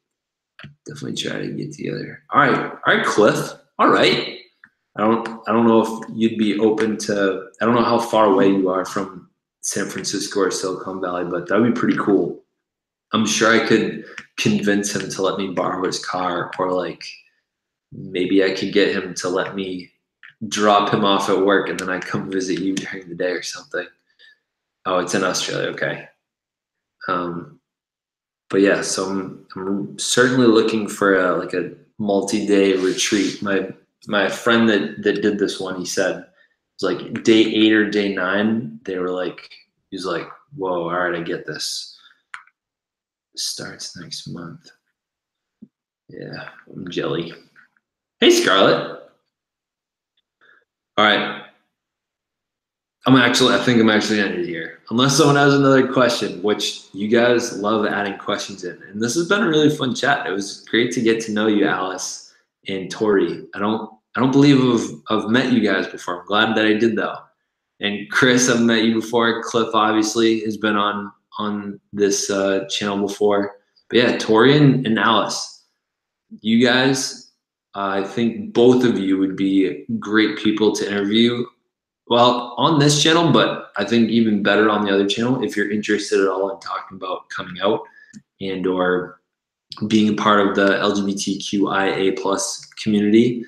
Definitely try to get together. All right, Cliff. All right. I don't know if you'd be open to, I don't know how far away you are from San Francisco or Silicon Valley, but that would be pretty cool. I'm sure I could convince him to let me borrow his car, or like maybe I could get him to let me drop him off at work and then I come visit you during the day or something. Oh, it's in Australia. Okay. But yeah, so I'm certainly looking for a multi-day retreat. My friend that did this one, he said it was like day 8 or day 9. He was like, whoa, all right, I get this. Starts next month. Yeah, I'm jelly. Hey, Scarlett. All right. I think I'm actually ended here. Unless someone has another question, which you guys love adding questions in. And this has been a really fun chat. It was great to get to know you, Alice and Tori. I don't believe I've met you guys before. I'm glad that I did though. And Chris, I've met you before. Cliff obviously has been on this channel before. But yeah, Tori and Alice, you guys, I think both of you would be great people to interview. Well, on this channel, but I think even better on the other channel if you're interested at all in talking about coming out and or being a part of the LGBTQIA+ community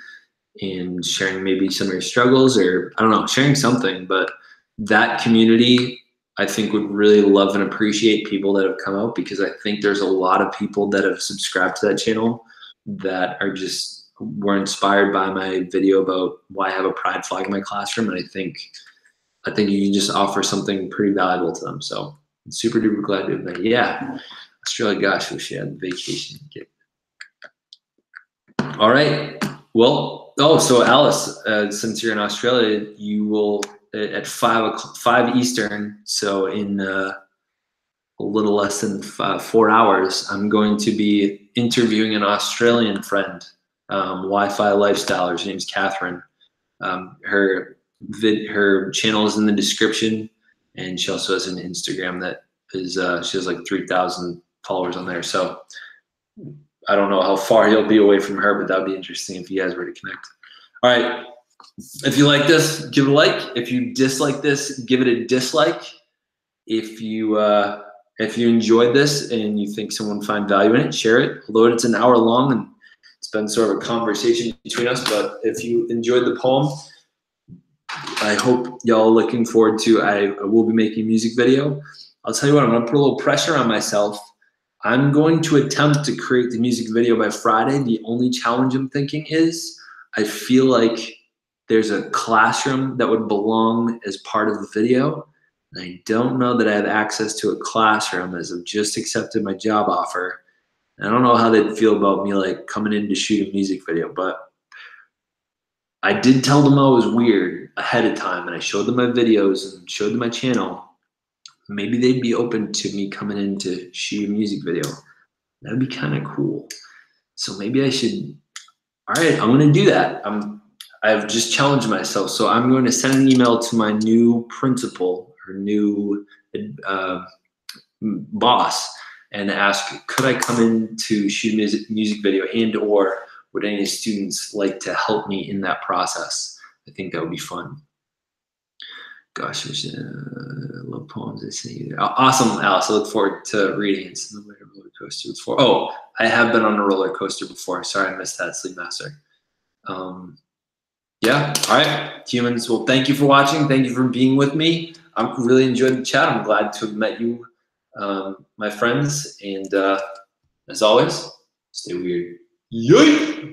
and sharing maybe some of your struggles, or I don't know, sharing something. But that community, I think, would really love and appreciate people that have come out, because I think there's a lot of people that have subscribed to that channel that were inspired by my video about why I have a pride flag in my classroom. And I think you can just offer something pretty valuable to them. So I'm super duper glad to have met you. Yeah, Australia, gosh, wish you had the vacation. All right. Well, so Alice, since you're in Australia, you will at 5 Eastern. So in a little less than 4 hours, I'm going to be interviewing an Australian friend. Wi-Fi lifestyler. Her name's Catherine. Her channel is in the description, and she also has an Instagram that is she has like 3,000 followers on there. So I don't know how far you'll be away from her, but that would be interesting if you guys were to connect. All right, if you like this, give it a like. If you dislike this, give it a dislike. If you enjoyed this and you think someone would find value in it, share it. Although it's an hour long and it's been sort of a conversation between us, but if you enjoyed the poem, I hope y'all looking forward to, I will be making a music video. I'll tell you what, I'm gonna put a little pressure on myself. I'm going to attempt to create the music video by Friday. The only challenge I'm thinking is, I feel like there's a classroom that would belong as part of the video. And I don't know that I have access to a classroom, as I've just accepted my job offer. I don't know how they'd feel about me like coming in to shoot a music video, but I did tell them I was weird ahead of time, and I showed them my videos and showed them my channel. Maybe they'd be open to me coming in to shoot a music video. That'd be kind of cool. So maybe I should, all right, I'm gonna do that. I've just challenged myself. So I'm going to send an email to my new principal, or new boss, and ask, could I come in to shoot a music video, and or would any students like to help me in that process? I think that would be fun. Gosh, I love poems. I say awesome, Alice. I look forward to reading it. It's roller coaster before. Oh, I have been on a roller coaster before. Sorry, I missed that, Sleep Master. Yeah, all right, humans. Well, thank you for watching. Thank you for being with me. I really enjoyed the chat. I'm glad to have met you, my friends. And as always, stay weird. Yay!